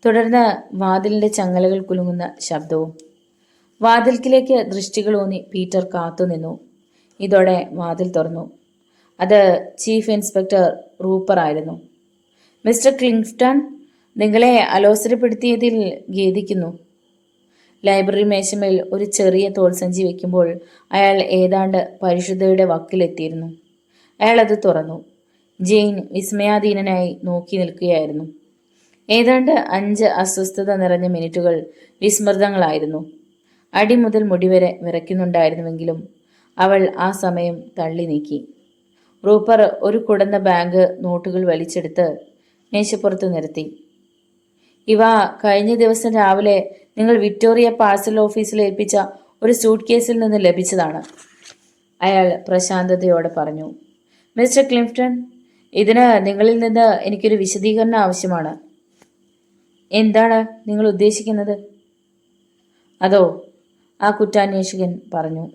തുടർന്ന് വാതിലിൻ്റെ ചങ്ങലകൾ കുലുങ്ങുന്ന ശബ്ദവും. വാതിൽക്കിലേക്ക് ദൃഷ്ടികളൂന്നി പീറ്റർ കാത്തുനിന്നു. ഇതോടെ വാതിൽ തുറന്നു. അത് ചീഫ് ഇൻസ്പെക്ടർ റൂപ്പർ ആയിരുന്നു. മിസ്റ്റർ ക്ലിങ്സ്റ്റൺ, നിങ്ങളെ അലോസരപ്പെടുത്തിയതിൽ ഖേദിക്കുന്നു. ലൈബ്രറി മേശമേൽ ഒരു ചെറിയ തോൾസഞ്ചി വയ്ക്കുമ്പോൾ അയാൾ ഏതാണ്ട് പരിശുദ്ധയുടെ വക്കിലെത്തിയിരുന്നു. അയാൾ അത് തുറന്നു. ജെയിൻ വിസ്മയാധീനനായി നോക്കി നിൽക്കുകയായിരുന്നു. ഏതാണ്ട് 5 അസ്വസ്ഥത നിറഞ്ഞ മിനിറ്റുകൾ വിസ്മൃതങ്ങളായിരുന്നു. അടി മുതൽ മുടിവരെ വിറയ്ക്കുന്നുണ്ടായിരുന്നുവെങ്കിലും അവൾ ആ സമയം തള്ളി നീക്കി. റൂപ്പർ ഒരു കുടന്ന ബാങ്ക് നോട്ടുകൾ വലിച്ചെടുത്ത് മേശപ്പുറത്ത് നിർത്തി. ഇവ കഴിഞ്ഞ ദിവസം രാവിലെ നിങ്ങൾ വിക്ടോറിയ പാഴ്സൽ ഓഫീസിൽ ഏൽപ്പിച്ച ഒരു സൂട്ട് കേസിൽ നിന്ന് ലഭിച്ചതാണ്, അയാൾ പ്രശാന്തതയോടെ പറഞ്ഞു. മിസ്റ്റർ ക്ലിഫ്റ്റൺ, ഇതിന് നിങ്ങളിൽ നിന്ന് എനിക്കൊരു വിശദീകരണം ആവശ്യമാണ്. എന്താണ് നിങ്ങൾ ഉദ്ദേശിക്കുന്നത്? അതോ, ആ കുറ്റാന്വേഷകൻ പറഞ്ഞു,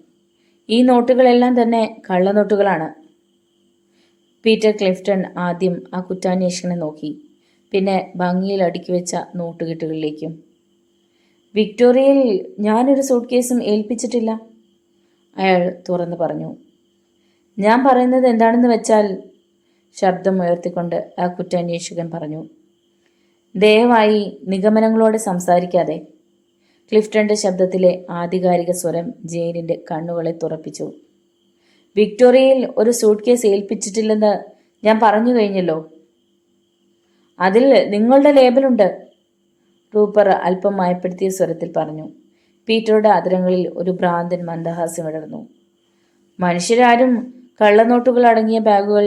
ഈ നോട്ടുകളെല്ലാം തന്നെ കള്ളനോട്ടുകളാണ്. പീറ്റർ ക്ലിഫ്റ്റൺ ആദ്യം ആ കുറ്റാന്വേഷകനെ നോക്കി, പിന്നെ ഭംഗിയിൽ അടുക്കി വെച്ച നോട്ടുകെട്ടുകളിലേക്കും. വിക്ടോറിയയിൽ ഞാനൊരു സൂട്ട് കേസും ഏൽപ്പിച്ചിട്ടില്ല, അയാൾ തുറന്നു പറഞ്ഞു. ഞാൻ പറയുന്നത് എന്താണെന്ന് വെച്ചാൽ, ശബ്ദം ഉയർത്തിക്കൊണ്ട് ആ കുറ്റാന്വേഷകൻ പറഞ്ഞു. ദയവായി നിഗമനങ്ങളോടെ സംസാരിക്കാതെ. ക്ലിഫ്റ്റന്റെ ശബ്ദത്തിലെ ആധികാരിക സ്വരം ജെയിനിന്റെ കണ്ണുകളെ തുറപ്പിച്ചു. വിക്ടോറിയയിൽ ഒരു സൂട്ട് കേസ് ഏൽപ്പിച്ചിട്ടില്ലെന്ന് ഞാൻ പറഞ്ഞു കഴിഞ്ഞല്ലോ. അതിൽ നിങ്ങളുടെ ലേബലുണ്ട്, റൂപ്പർ അല്പം മയപ്പെടുത്തിയ സ്വരത്തിൽ പറഞ്ഞു. പീറ്ററുടെ അതിരങ്ങളിൽ ഒരു ഭ്രാന്തൻ മന്ദഹാസ്യം വിടർന്നു. മനുഷ്യരാരും കള്ളനോട്ടുകൾ അടങ്ങിയ ബാഗുകൾ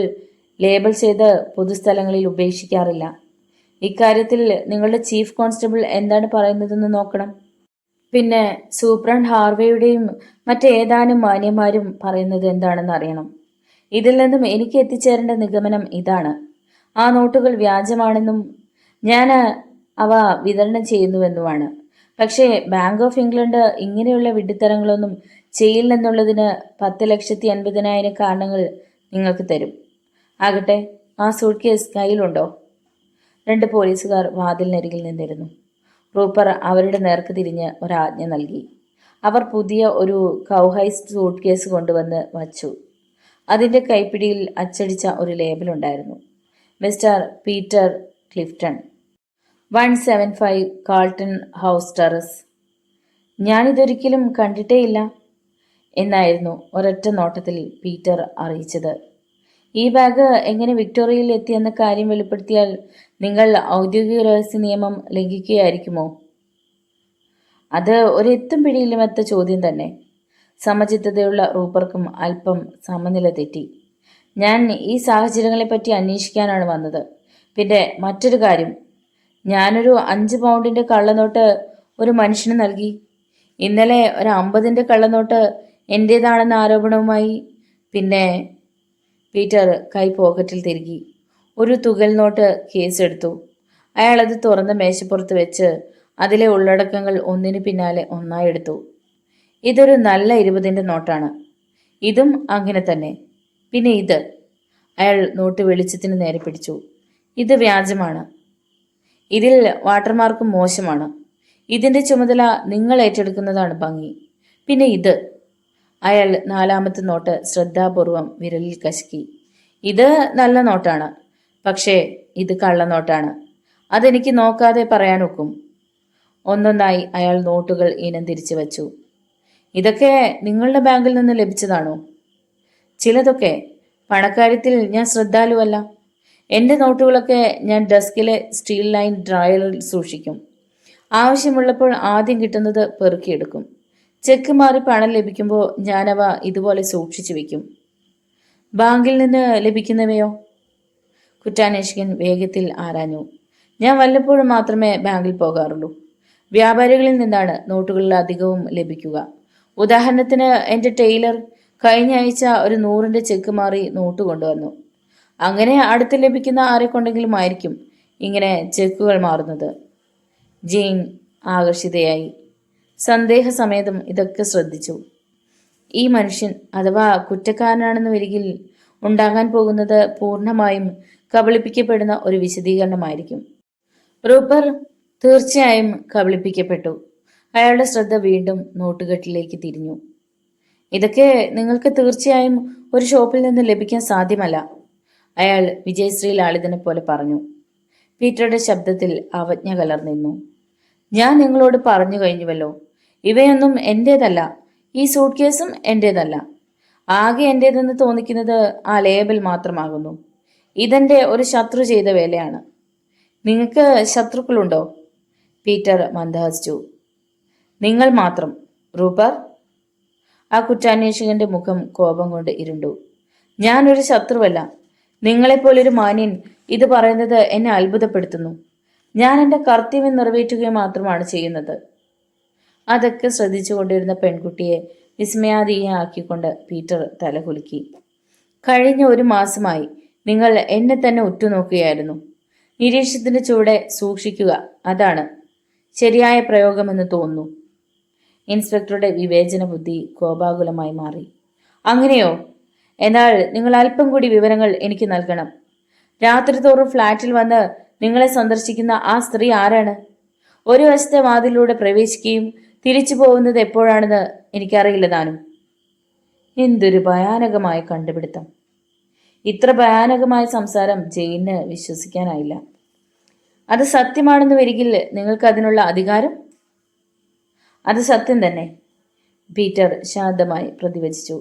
ലേബൽ ചെയ്ത് പൊതുസ്ഥലങ്ങളിൽ ഉപേക്ഷിക്കാറില്ല. ഇക്കാര്യത്തിൽ നിങ്ങളുടെ ചീഫ് കോൺസ്റ്റബിൾ എന്താണ് പറയുന്നതെന്ന് നോക്കണം. പിന്നെ സൂപ്രണ്ട് ഹാർവേയുടെയും മറ്റേതാനും മാന്യന്മാരും പറയുന്നത് എന്താണെന്ന് അറിയണം. ഇതിൽ നിന്നും എനിക്ക് എത്തിച്ചേരേണ്ട നിഗമനം ഇതാണ്: ആ നോട്ടുകൾ വ്യാജമാണെന്നും ഞാൻ അവ വിതരണം ചെയ്യുന്നുവെന്നുമാണ്. പക്ഷേ ബാങ്ക് ഓഫ് ഇംഗ്ലണ്ട് ഇങ്ങനെയുള്ള വിഡ്ഢിത്തരങ്ങളൊന്നും ചെയ്യില്ലെന്നുള്ളതിന് 10,80,000 കാരണങ്ങൾ നിങ്ങൾക്ക് തരും. ആകട്ടെ, ആ സൂട്ട് കേസ് കയ്യിലുണ്ടോ? 2 പോലീസുകാർ വാതിലിനരികിൽ നിന്നിരുന്നു. റൂപ്പർ അവരുടെ നേർക്ക് തിരിഞ്ഞ് ഒരാജ്ഞ നൽകി. അവർ പുതിയ ഒരു കൗഹൈസ് സൂട്ട് കേസ് കൊണ്ടുവന്ന് വച്ചു. അതിൻ്റെ കൈപ്പിടിയിൽ അച്ചടിച്ച ഒരു ലേബലുണ്ടായിരുന്നു: mister Peter Clifton, 175 Carlton House Terrace. ഞാനിതൊരിക്കലും കണ്ടിട്ടേയില്ല എന്നായിരുന്നു ഒരൊറ്റ നോട്ടത്തിൽ പീറ്റർ അറിയിച്ചത്. ഈ ബാഗ് എങ്ങനെ വിക്ടോറിയയിൽ എത്തിയെന്ന കാര്യം വെളിപ്പെടുത്തിയാൽ നിങ്ങൾ ഔദ്യോഗിക രഹസ്യ നിയമം ലംഘിക്കുകയായിരിക്കുമോ? അത് ഒരെത്തും പിടിയിലുമെത്ത ചോദ്യം തന്നെ. സമചിത്തതയുള്ള റൂപ്പർക്കും അല്പം സമനില തെറ്റി. ഞാൻ ഈ സാഹചര്യങ്ങളെപ്പറ്റി അന്വേഷിക്കാനാണ് വന്നത്. പിന്നെ മറ്റൊരു കാര്യം, ഞാനൊരു 5 പൗണ്ടിൻ്റെ കള്ളനോട്ട് ഒരു മനുഷ്യന് നൽകി. ഇന്നലെ ഒരു 50ൻ്റെ കള്ളനോട്ട് എൻ്റേതാണെന്ന ആരോപണവുമായി. പിന്നെ പീറ്റർ കൈ പോക്കറ്റിൽ തിരുകി ഒരു തുകൽ നോട്ട് കേസെടുത്തു. അയാളത് തുറന്ന മേശപ്പുറത്ത് വെച്ച് അതിലെ ഉള്ളടക്കങ്ങൾ ഒന്നിനു പിന്നാലെ ഒന്നായി എടുത്തു. ഇതൊരു നല്ല 20ൻ്റെ നോട്ടാണ്. ഇതും അങ്ങനെ തന്നെ. പിന്നെ ഇത്. അയാൾ നോട്ട് വെളിച്ചത്തിന് നേരെ പിടിച്ചു. ഇത് വ്യാജമാണ്. ഇതിൽ വാട്ടർമാർക്കും മോശമാണ്. ഇതിൻ്റെ ചുമതല നിങ്ങൾ ഏറ്റെടുക്കുന്നതാണ് ഭംഗി. പിന്നെ ഇത്. അയാൾ 4ാമത്തെ നോട്ട് ശ്രദ്ധാപൂർവം വിരലിൽ കശക്കി. ഇത് നല്ല നോട്ടാണ്, പക്ഷേ ഇത് കള്ളനോട്ടാണ്. അതെനിക്ക് നോക്കാതെ പറയാൻ ഒക്കും. ഒന്നൊന്നായി അയാൾ നോട്ടുകൾ ഇനം തിരിച്ചു വച്ചു. ഇതൊക്കെ നിങ്ങളുടെ ബാങ്കിൽ നിന്ന് ലഭിച്ചതാണോ? ചിലതൊക്കെ. പണക്കാര്യത്തിൽ ഞാൻ ശ്രദ്ധാലുവല്ല. എൻ്റെ നോട്ടുകളൊക്കെ ഞാൻ ഡെസ്കിലെ സ്റ്റീൽ ലൈൻ ഡ്രയറിൽ സൂക്ഷിക്കും. ആവശ്യമുള്ളപ്പോൾ ആദ്യം കിട്ടുന്നത് പെറുക്കിയെടുക്കും. ചെക്ക് മാറി പണം ലഭിക്കുമ്പോൾ ഞാനവ ഇതുപോലെ സൂക്ഷിച്ചു വയ്ക്കും. ബാങ്കിൽ നിന്ന് ലഭിക്കുന്നവയോ? കുറ്റാന്വേഷകൻ വേഗത്തിൽ ആരാഞ്ഞു. ഞാൻ വല്ലപ്പോഴും മാത്രമേ ബാങ്കിൽ പോകാറുള്ളൂ. വ്യാപാരികളിൽ നിന്നാണ് നോട്ടുകളിൽ അധികവും ലഭിക്കുക. ഉദാഹരണത്തിന് എൻ്റെ ടൈലർ കഴിഞ്ഞ ആഴ്ച ഒരു 100ൻ്റെ ചെക്ക് മാറി നോട്ട് കൊണ്ടുവന്നു. അങ്ങനെ അടുത്ത് ലഭിക്കുന്ന ആരെക്കൊണ്ടെങ്കിലും ആയിരിക്കും ഇങ്ങനെ ചെക്കുകൾ മാറുന്നത്. ജെയിൻ ആകർഷിതയായി സന്ദേഹസമേതം ഇതൊക്കെ ശ്രദ്ധിച്ചു. ഈ മനുഷ്യൻ അഥവാ കുറ്റക്കാരനാണെന്ന് വരികിൽ ഉണ്ടാകാൻ പോകുന്നത് പൂർണ്ണമായും കബളിപ്പിക്കപ്പെടുന്ന ഒരു വിശദീകരണമായിരിക്കും. റൂപ്പർ തീർച്ചയായും കബളിപ്പിക്കപ്പെട്ടു. അയാളുടെ ശ്രദ്ധ വീണ്ടും നോട്ടുകെട്ടിലേക്ക് തിരിഞ്ഞു. ഇതൊക്കെ നിങ്ങൾക്ക് തീർച്ചയായും ഒരു ഷോപ്പിൽ നിന്ന് ലഭിക്കാൻ സാധ്യമല്ല, അയാൾ വിജയശ്രീ ലാളിതനെ പോലെ പറഞ്ഞു. പീറ്ററുടെ ശബ്ദത്തിൽ അവജ്ഞ കലർന്നിരുന്നു. ഞാൻ നിങ്ങളോട് പറഞ്ഞു കഴിഞ്ഞുവല്ലോ, ഇവയൊന്നും എൻ്റേതല്ല. ഈ സൂട്ട് കേസും എൻ്റേതല്ല. ആകെ എൻ്റേതെന്ന് തോന്നിക്കുന്നത് ആ ലേബൽ മാത്രമാകുന്നു. ഇതെൻ്റെ ഒരു ശത്രു ചെയ്ത വേലയാണ്. നിങ്ങൾക്ക് ശത്രുക്കളുണ്ടോ? പീറ്റർ മന്ദഹസിച്ചു. നിങ്ങൾ മാത്രം, റൂപ്പർ. ആ കുറ്റാന്വേഷകന്റെ മുഖം കോപം കൊണ്ട് ഇരുണ്ടു. ഞാനൊരു ശത്രുവല്ല. നിങ്ങളെപ്പോലൊരു മാന്യൻ ഇത് പറയുന്നത് എന്നെ അത്ഭുതപ്പെടുത്തുന്നു. ഞാൻ എൻ്റെ കർത്തവ്യം നിറവേറ്റുക മാത്രമാണ് ചെയ്യുന്നത്. അതൊക്കെ ശ്രദ്ധിച്ചുകൊണ്ടിരുന്ന പെൺകുട്ടിയെ വിസ്മയാധീനയാക്കിക്കൊണ്ട് പീറ്റർ തലകുലുക്കി. കഴിഞ്ഞ 1 മാസമായി നിങ്ങൾ എന്നെ തന്നെ ഉറ്റുനോക്കുകയായിരുന്നു. നിരീക്ഷണത്തിന്റെ ചുവടെ സൂക്ഷിക്കുക, അതാണ് ശരിയായ പ്രയോഗമെന്ന് തോന്നുന്നു. ഇൻസ്പെക്ടറുടെ വിവേചന ബുദ്ധി കോപാകുലമായി മാറി. അങ്ങനെയോ? എന്നാൽ നിങ്ങൾ അല്പം കൂടി വിവരങ്ങൾ എനിക്ക് നൽകണം. രാത്രി തോറും ഫ്ലാറ്റിൽ വന്ന് നിങ്ങളെ സന്ദർശിക്കുന്ന ആ സ്ത്രീ ആരാണ്? ഒരു വശത്തെ വാതിലൂടെ പ്രവേശിക്കുകയും തിരിച്ചു പോകുന്നത് എപ്പോഴാണെന്ന് എനിക്കറിയില്ല താനും. എന്തൊരു ഭയാനകമായ കണ്ടുപിടുത്തം! ഇത്ര ഭയാനകമായ സംസാരം ജെയിന് വിശ്വസിക്കാനായില്ല. അത് സത്യമാണെന്ന് വരികിൽ നിങ്ങൾക്ക് അതിനുള്ള അധികാരം? അത് സത്യം തന്നെ, പീറ്റർ ശാന്തമായി പ്രതിവചിച്ചു.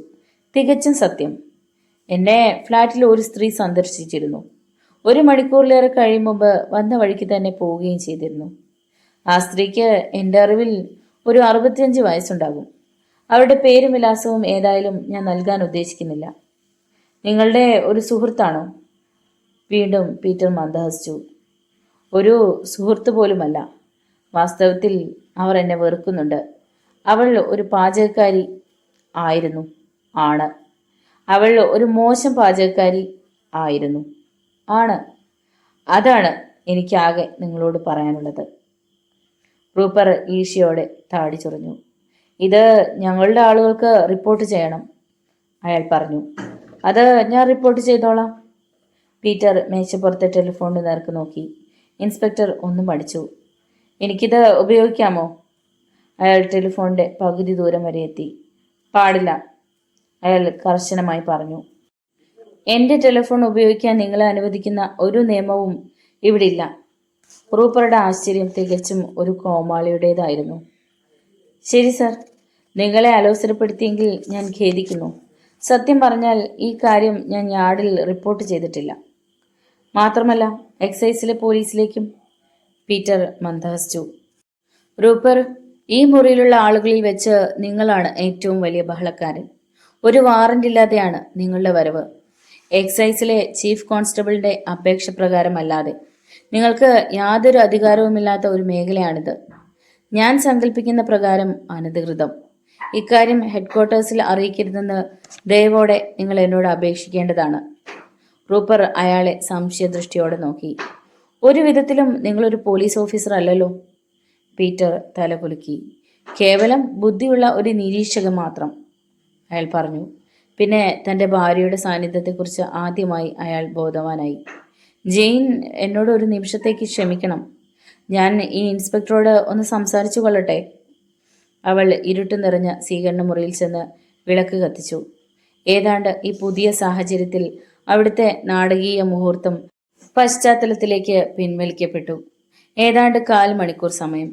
തികച്ചും സത്യം. എന്നെ ഫ്ലാറ്റിൽ ഒരു സ്ത്രീ സന്ദർശിച്ചിരുന്നു. 1 മണിക്കൂറിലേറെ കഴിയും മുമ്പ് വന്ന വഴിക്ക് തന്നെ പോവുകയും ചെയ്തിരുന്നു. ആ സ്ത്രീക്ക് എൻ്റെ അറിവിൽ ഒരു 65 വയസ്സുണ്ടാകും. അവരുടെ പേരും വിലാസവും ഏതായാലും ഞാൻ നൽകാൻ ഉദ്ദേശിക്കുന്നില്ല. നിങ്ങളുടെ ഒരു സുഹൃത്താണോ? വീണ്ടും പീറ്റർ മന്ദഹസിച്ചു. ഒരു സുഹൃത്ത് പോലുമല്ല. വാസ്തവത്തിൽ അവർ എന്നെ വെറുക്കുന്നുണ്ട്. അവൾ ഒരു പാചകക്കാരി ആയിരുന്നു. ആണ്. അവൾ ഒരു മോശം പാചകക്കാരി ആയിരുന്നു. ആണ്. അതാണ് എനിക്കാകെ നിങ്ങളോട് പറയാനുള്ളത്. റൂപ്പർ ഈർഷ്യയോടെ താടി ചൊറിഞ്ഞു. ഇത് ഞങ്ങളുടെ ആളുകൾക്ക് റിപ്പോർട്ട് ചെയ്യണം, അയാൾ പറഞ്ഞു. അത് ഞാൻ റിപ്പോർട്ട് ചെയ്തോളാം. പീറ്റർ മേശപ്പുറത്തെ ടെലിഫോണിന് നേർക്ക് നോക്കി. ഇൻസ്പെക്ടർ ഒന്നും മടിച്ചു. എനിക്കിത് ഉപയോഗിക്കാമോ? അയാൾ ടെലിഫോണിന്റെ പകുതി ദൂരം വരെ എത്തി. പാടില്ല, അയാൾ കർശനമായി പറഞ്ഞു. എൻ്റെ ടെലിഫോൺ ഉപയോഗിക്കാൻ നിങ്ങളെ അനുവദിക്കുന്ന ഒരു നിയമവും ഇവിടില്ല. റൂപ്പറുടെ ആശ്ചര്യം തികച്ചും ഒരു കോമാളിയുടേതായിരുന്നു. ശരി സർ, നിങ്ങളെ അലോസരപ്പെടുത്തിയെങ്കിൽ ഞാൻ ഖേദിക്കുന്നു. സത്യം പറഞ്ഞാൽ ഈ കാര്യം ഞാൻ യാർഡിൽ റിപ്പോർട്ട് ചെയ്തിട്ടില്ല. മാത്രമല്ല എക്സൈസിലെ പോലീസിലേക്കും. പീറ്റർ മന്ദഹസിച്ചു. റൂപ്പർ, ഈ മുറിയിലുള്ള ആളുകളിൽ വെച്ച് നിങ്ങളാണ് ഏറ്റവും വലിയ ബഹളക്കാരൻ. ഒരു വാറന്റ് ഇല്ലാതെയാണ് നിങ്ങളുടെ വരവ്. എക്സൈസിലെ ചീഫ് കോൺസ്റ്റബിളിന്റെ അപേക്ഷ പ്രകാരമല്ലാതെ നിങ്ങൾക്ക് യാതൊരു അധികാരവുമില്ലാത്ത ഒരു മേഖലയാണിത്. ഞാൻ സങ്കല്പിക്കുന്ന പ്രകാരം അനധികൃതം. ഇക്കാര്യം ഹെഡ്ക്വാർട്ടേഴ്സിൽ അറിയിക്കരുതെന്ന് ദയവോടെ നിങ്ങൾ എന്നോട് അപേക്ഷിക്കേണ്ടതാണ്. റൂപ്പർ അയാളെ സംശയദൃഷ്ടിയോടെ നോക്കി. ഒരു വിധത്തിലും നിങ്ങളൊരു പോലീസ് ഓഫീസർ അല്ലല്ലോ. പീറ്റർ തലകുലുക്കി. കേവലം ബുദ്ധിയുള്ള ഒരു നിരീക്ഷകൻ മാത്രം, അയാൾ പറഞ്ഞു. പിന്നെ തൻ്റെ ഭാര്യയുടെ സാന്നിധ്യത്തെക്കുറിച്ച് ആദ്യമായി അയാൾ ബോധവാനായി. ജെയിൻ, എന്നോട് ഒരു നിമിഷത്തേക്ക് ക്ഷമിക്കണം. ഞാൻ ഈ ഇൻസ്പെക്ടറോട് ഒന്ന് സംസാരിച്ചു കൊള്ളട്ടെ. അവൾ ഇരുട്ട് നിറഞ്ഞ സ്വീകരണ മുറിയിൽ ചെന്ന് വിളക്ക് കത്തിച്ചു. ഏതാണ്ട് ഈ പുതിയ സാഹചര്യത്തിൽ അവിടുത്തെ നാടകീയ മുഹൂർത്തം പശ്ചാത്തലത്തിലേക്ക് പിൻവലിക്കപ്പെട്ടു. ഏതാണ്ട് 1/4 മണിക്കൂർ സമയം.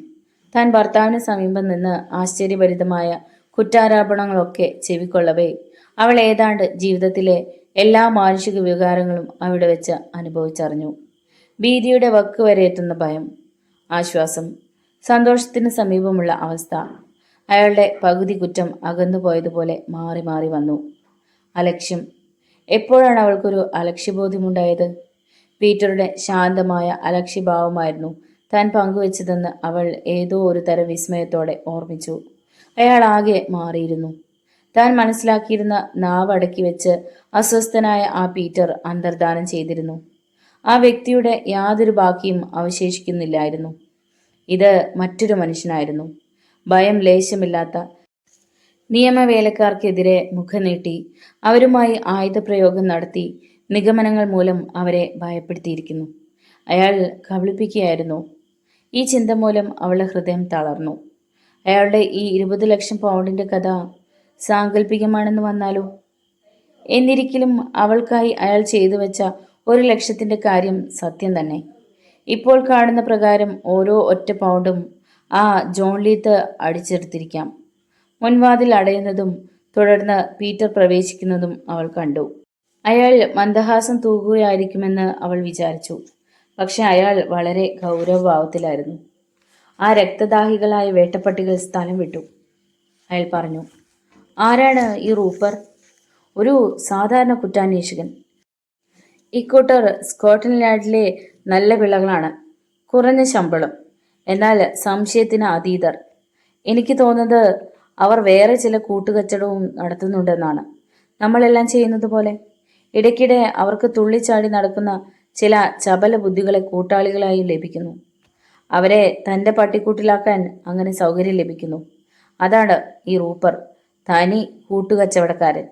താൻ ഭർത്താവിന് സമീപം നിന്ന് ആശ്ചര്യഭരിതമായ കുറ്റാരോപണങ്ങളൊക്കെ ചെവിക്കൊള്ളവേ അവൾ ഏതാണ്ട് ജീവിതത്തിലെ എല്ലാ മാനുഷിക വികാരങ്ങളും അവിടെ വെച്ച് അനുഭവിച്ചറിഞ്ഞു. ഭീതിയുടെ വക്ക് വരെ എത്തുന്ന ഭയം, ആശ്വാസം, സന്തോഷത്തിന് സമീപമുള്ള അവസ്ഥ. അയാളുടെ പകുതി കുറ്റം അകന്നുപോയതുപോലെ മാറി മാറി വന്നു. അലക്ഷ്യം. എപ്പോഴാണ് അവൾക്കൊരു അലക്ഷ്യബോധ്യമുണ്ടായത്? പീറ്ററുടെ ശാന്തമായ അലക്ഷ്യഭാവമായിരുന്നു താൻ പങ്കുവെച്ചതെന്ന് അവൾ ഏതോ ഒരു തരം വിസ്മയത്തോടെ ഓർമ്മിച്ചു. അയാൾ ആകെ മാറിയിരുന്നു. താൻ മനസ്സിലാക്കിയിരുന്ന നാവ് അടക്കി വെച്ച് അസ്വസ്ഥനായ ആ പീറ്റർ അന്തർധാനം ചെയ്തിരുന്നു. ആ വ്യക്തിയുടെ യാതൊരു ബാക്കിയും അവശേഷിക്കുന്നില്ലായിരുന്നു. ഇത് മറ്റൊരു മനുഷ്യനായിരുന്നു. ഭയം ലേശമില്ലാത്ത നിയമവേലക്കാർക്കെതിരെ മുഖം നീട്ടി അവരുമായി ആയുധപ്രയോഗം നടത്തി നിഗമനങ്ങൾ മൂലം അവരെ ഭയപ്പെടുത്തിയിരിക്കുന്നു. അയാൾ കബളിപ്പിക്കുകയായിരുന്നു. ഈ ചിന്ത മൂലം അവളുടെ ഹൃദയം തളർന്നു. അയാളുടെ ഈ 20 ലക്ഷം പൗണ്ടിന്റെ കഥ സാങ്കല്പികമാണെന്ന് വന്നാലോ? എന്നിരിക്കലും അവൾക്കായി അയാൾ ചെയ്തു വെച്ച 1 ലക്ഷത്തിന്റെ കാര്യം സത്യം തന്നെ. ഇപ്പോൾ കാണുന്ന പ്രകാരം ഓരോ ഒറ്റ പൗണ്ടും ആ ജോൺ ലീത്ത് അടിച്ചെടുത്തിരിക്കാം. മുൻവാതിൽ അടയുന്നതും തുടർന്ന് പീറ്റർ പ്രവേശിക്കുന്നതും അവൾ കണ്ടു. അയാൾ മന്ദഹാസം തൂകുകയായിരിക്കുമെന്ന് അവൾ വിചാരിച്ചു. പക്ഷെ അയാൾ വളരെ ഗൗരവഭാവത്തിലായിരുന്നു. ആ രക്തദാഹികളായ വേട്ടപ്പട്ടികൾ സ്ഥലം വിട്ടു. അയാൾ പറഞ്ഞു. ആരാണ് ഈ റൂപ്പർ? ഒരു സാധാരണ കുറ്റാന്വേഷകൻ. ഇക്കൂട്ടർ സ്കോട്ട്ലൻഡ് യാർഡിലെ നല്ല വിളകളാണ്. കുറഞ്ഞ ശമ്പളം. എന്നാൽ സംശയത്തിന് അതീതർ. എനിക്ക് തോന്നുന്നത് അവർ വേറെ ചില കൂട്ടുകച്ചടവും നടത്തുന്നുണ്ടെന്നാണ്. നമ്മളെല്ലാം ചെയ്യുന്നത് പോലെ. ഇടയ്ക്കിടെ അവർക്ക് തുള്ളിച്ചാടി നടക്കുന്ന ചില ചപല ബുദ്ധികളെ കൂട്ടാളികളായി ലഭിക്കുന്നു. അവരെ തൻ്റെ പട്ടിക്കൂട്ടിലാക്കാൻ അങ്ങനെ സൗകര്യം ലഭിക്കുന്നു. അതാണ് ഈ റൂപ്പർ, തനി കൂട്ടുകച്ചവടക്കാരൻ.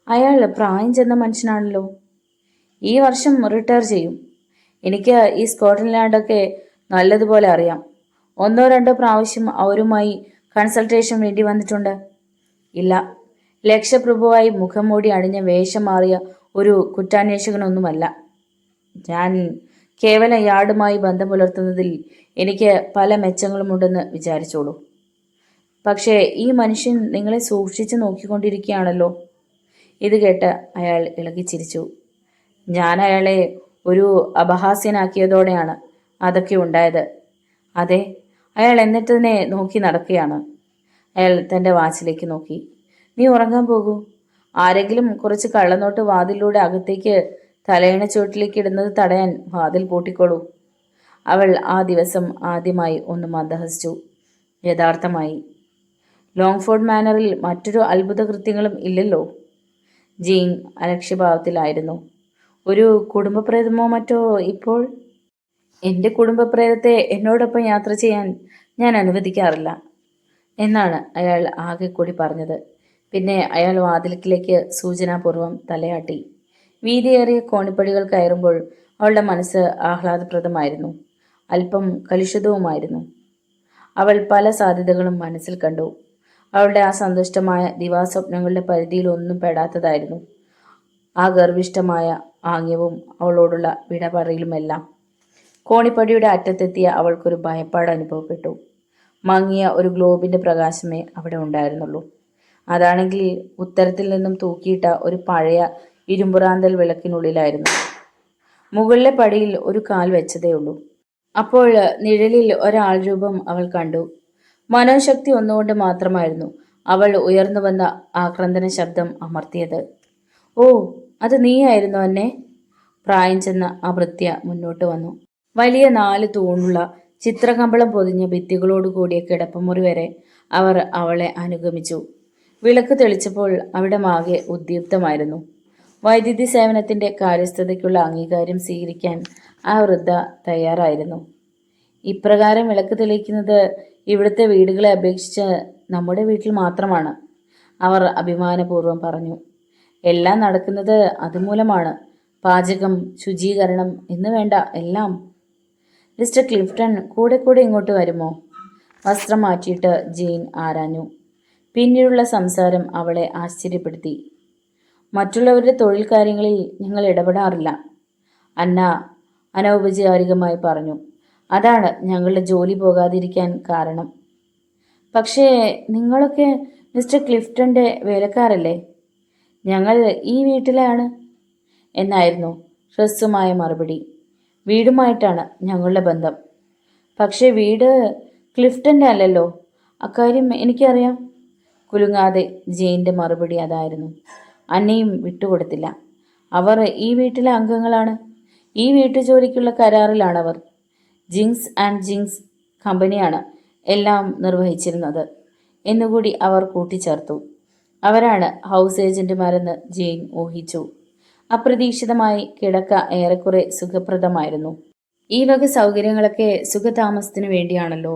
അയാൾ പ്രായം ചെന്ന മനുഷ്യനാണല്ലോ. ഈ വർഷം റിട്ടയർ ചെയ്യും. എനിക്ക് ഈ സ്കോട്ട്ലൻഡ് യാർഡൊക്കെ നല്ലതുപോലെ അറിയാം. ഒന്നോ രണ്ടോ പ്രാവശ്യം അവരുമായി കൺസൾട്ടേഷൻ വേണ്ടി വന്നിട്ടുണ്ട്. ഇല്ല, ലക്ഷപ്രഭുവായി മുഖം മൂടി അണിഞ്ഞ വേഷം മാറിയ ഒരു കുറ്റാന്വേഷകനൊന്നുമല്ല ഞാൻ. കേവലം യാർഡുമായി ബന്ധം പുലർത്തുന്നതിൽ എനിക്ക് പല മെച്ചങ്ങളുമുണ്ടെന്ന് വിചാരിച്ചോളൂ. പക്ഷേ ഈ മനുഷ്യൻ നിങ്ങളെ സൂക്ഷിച്ചു നോക്കിക്കൊണ്ടിരിക്കുകയാണല്ലോ. ഇത് കേട്ട് അയാൾ ഇളകിച്ചിരിച്ചു. ഞാൻ അയാളെ ഒരു അപഹാസ്യനാക്കിയതോടെയാണ് അതൊക്കെ ഉണ്ടായത്. അതെ, അയാൾ എന്നിട്ടതിനെ നോക്കി നടക്കുകയാണ്. അയാൾ തൻ്റെ വാച്ചിലേക്ക് നോക്കി. നീ ഉറങ്ങാൻ പോകൂ. ആരെങ്കിലും കുറച്ച് കള്ളനോട്ട് വാതിലൂടെ അകത്തേക്ക് തലയണ ചുവട്ടിലേക്ക് ഇടുന്നത് തടയാൻ വാതിൽ പൂട്ടിക്കോളൂ. അവൾ ആ ദിവസം ആദ്യമായി ഒന്ന് മന്ദഹസിച്ചു. യഥാർത്ഥമായി ലോങ്ഫോർഡ് മാനറിൽ മറ്റൊരു അത്ഭുത കൃത്യങ്ങളും ഇല്ലല്ലോ. ജീൻ അലക്ഷ്യഭാവത്തിലായിരുന്നു. ഒരു കുടുംബപ്രേതമോ മറ്റോ ഇപ്പോൾ? എൻ്റെ കുടുംബപ്രേതത്തെ എന്നോടൊപ്പം യാത്ര ചെയ്യാൻ ഞാൻ അനുവദിക്കാറില്ല എന്നാണ് അയാൾ ആകെ കൂടി പറഞ്ഞത്. പിന്നെ അയാൾ വാതിൽക്കിലേക്ക് സൂചനാപൂർവം തലയാട്ടി. വീതിയേറിയ കോണിപ്പടികൾ കയറുമ്പോൾ അവളുടെ മനസ്സ് ആഹ്ലാദപ്രദമായിരുന്നു, അല്പം കലുഷിതവുമായിരുന്നു. അവൾ പല സാധ്യതകളും മനസ്സിൽ കണ്ടു. അവളുടെ ആ സന്തുഷ്ടമായ ദിവാസ്വപ്നങ്ങളുടെ പരിധിയിലൊന്നും പെടാത്തതായിരുന്നു ആ ഗർവിഷ്ഠമായ ആംഗ്യവും അവളോടുള്ള വിടപറയലുമെല്ലാം. കോണിപ്പടിയുടെ അറ്റത്തെത്തിയ അവൾക്കൊരു ഭയപ്പാട് അനുഭവപ്പെട്ടു. മങ്ങിയ ഒരു ഗ്ലോബിൻ്റെ പ്രകാശമേ അവിടെ ഉണ്ടായിരുന്നുള്ളൂ. അതാണെങ്കിൽ ഉത്തരത്തിൽ നിന്നും തൂക്കിയിട്ട ഒരു പഴയ ഇരുമ്പുറാന്തൽ വിളക്കിനുള്ളിലായിരുന്നു. മുകളിലെ പടിയിൽ ഒരു കാൽ വെച്ചതേയുള്ളൂ. അപ്പോൾ നിഴലിൽ ഒരാൾ രൂപം അവൾ കണ്ടു. മനോശക്തി ഒന്നുകൊണ്ട് മാത്രമായിരുന്നു അവൾ ഉയർന്നു വന്ന ആക്രന്ദന ശബ്ദം അമർത്തിയത്. ഓ, അത് നീയായിരുന്നു എന്നെ? പ്രായം ചെന്ന ആ ഭൃത്യ മുന്നോട്ട് വന്നു. വലിയ 4 തൂണുള്ള ചിത്രകമ്പളം പൊതിഞ്ഞ ഭിത്തികളോട് കൂടിയ കിടപ്പുമുറി വരെ അവർ അവളെ അനുഗമിച്ചു. വിളക്ക് തെളിച്ചപ്പോൾ അവിടമാകെ ഉദ്ദീപ്തമായിരുന്നു. വൈദ്യുതി സേവനത്തിൻ്റെ കാര്യസ്ഥതയ്ക്കുള്ള അംഗീകാരം സ്വീകരിക്കാൻ ആ വൃദ്ധ തയ്യാറായിരുന്നു. ഇപ്രകാരം വിളക്ക് തെളിയിക്കുന്നത് ഇവിടുത്തെ വീടുകളെ അപേക്ഷിച്ച് നമ്മുടെ വീട്ടിൽ മാത്രമാണ്, അവർ അഭിമാനപൂർവ്വം പറഞ്ഞു. എല്ലാം നടക്കുന്നത് അതുമൂലമാണ്. പാചകം, ശുചീകരണം എന്ന് വേണ്ട എല്ലാം. മിസ്റ്റർ ക്ലിഫ്റ്റൺ കൂടെ കൂടെ ഇങ്ങോട്ട് വരുമോ? വസ്ത്രം മാറ്റിയിട്ട് ജെയിൻ ആരാഞ്ഞു. പിന്നീടുള്ള സംസാരം അവളെ ആശ്ചര്യപ്പെടുത്തി. മറ്റുള്ളവരുടെ തൊഴിൽ കാര്യങ്ങളിൽ ഞങ്ങൾ ഇടപെടാറില്ല, അന്ന അനൗപചാരികമായി പറഞ്ഞു. അതാണ് ഞങ്ങളുടെ ജോലി പോകാതിരിക്കാൻ കാരണം. പക്ഷേ നിങ്ങളൊക്കെ മിസ്റ്റർ ക്ലിഫ്റ്റൻ്റെ വേലക്കാരല്ലേ? ഞങ്ങൾ ഈ വീട്ടിലാണ് എന്നായിരുന്നു ഹ്രസ്വമായ മറുപടി. വീടുമായിട്ടാണ് ഞങ്ങളുടെ ബന്ധം. പക്ഷേ വീട് ക്ലിഫ്റ്റൻ്റെ അല്ലല്ലോ. അക്കാര്യം എനിക്കറിയാം. കുലുങ്ങാതെ ജെയിൻ്റെ മറുപടി അതായിരുന്നു. അന്നയും വിട്ടുകൊടുത്തില്ല. അവർ ഈ വീട്ടിലെ അംഗങ്ങളാണ്. ഈ വീട്ടുജോലിക്കുള്ള കരാറിലാണവർ. ജിങ്സ് ആൻഡ് ജിങ്സ് കമ്പനിയാണ് എല്ലാം നിർവഹിച്ചിരുന്നത് എന്നുകൂടി അവർ കൂട്ടിച്ചേർത്തു. അവരാണ് ഹൗസ് ഏജന്റുമാരെന്ന് ജെയിൻ ഊഹിച്ചു. അപ്രതീക്ഷിതമായി കിടക്ക ഏറെക്കുറെ സുഖപ്രദമായിരുന്നു. ഈ വക സൗകര്യങ്ങളൊക്കെ സുഖതാമസത്തിനു വേണ്ടിയാണല്ലോ.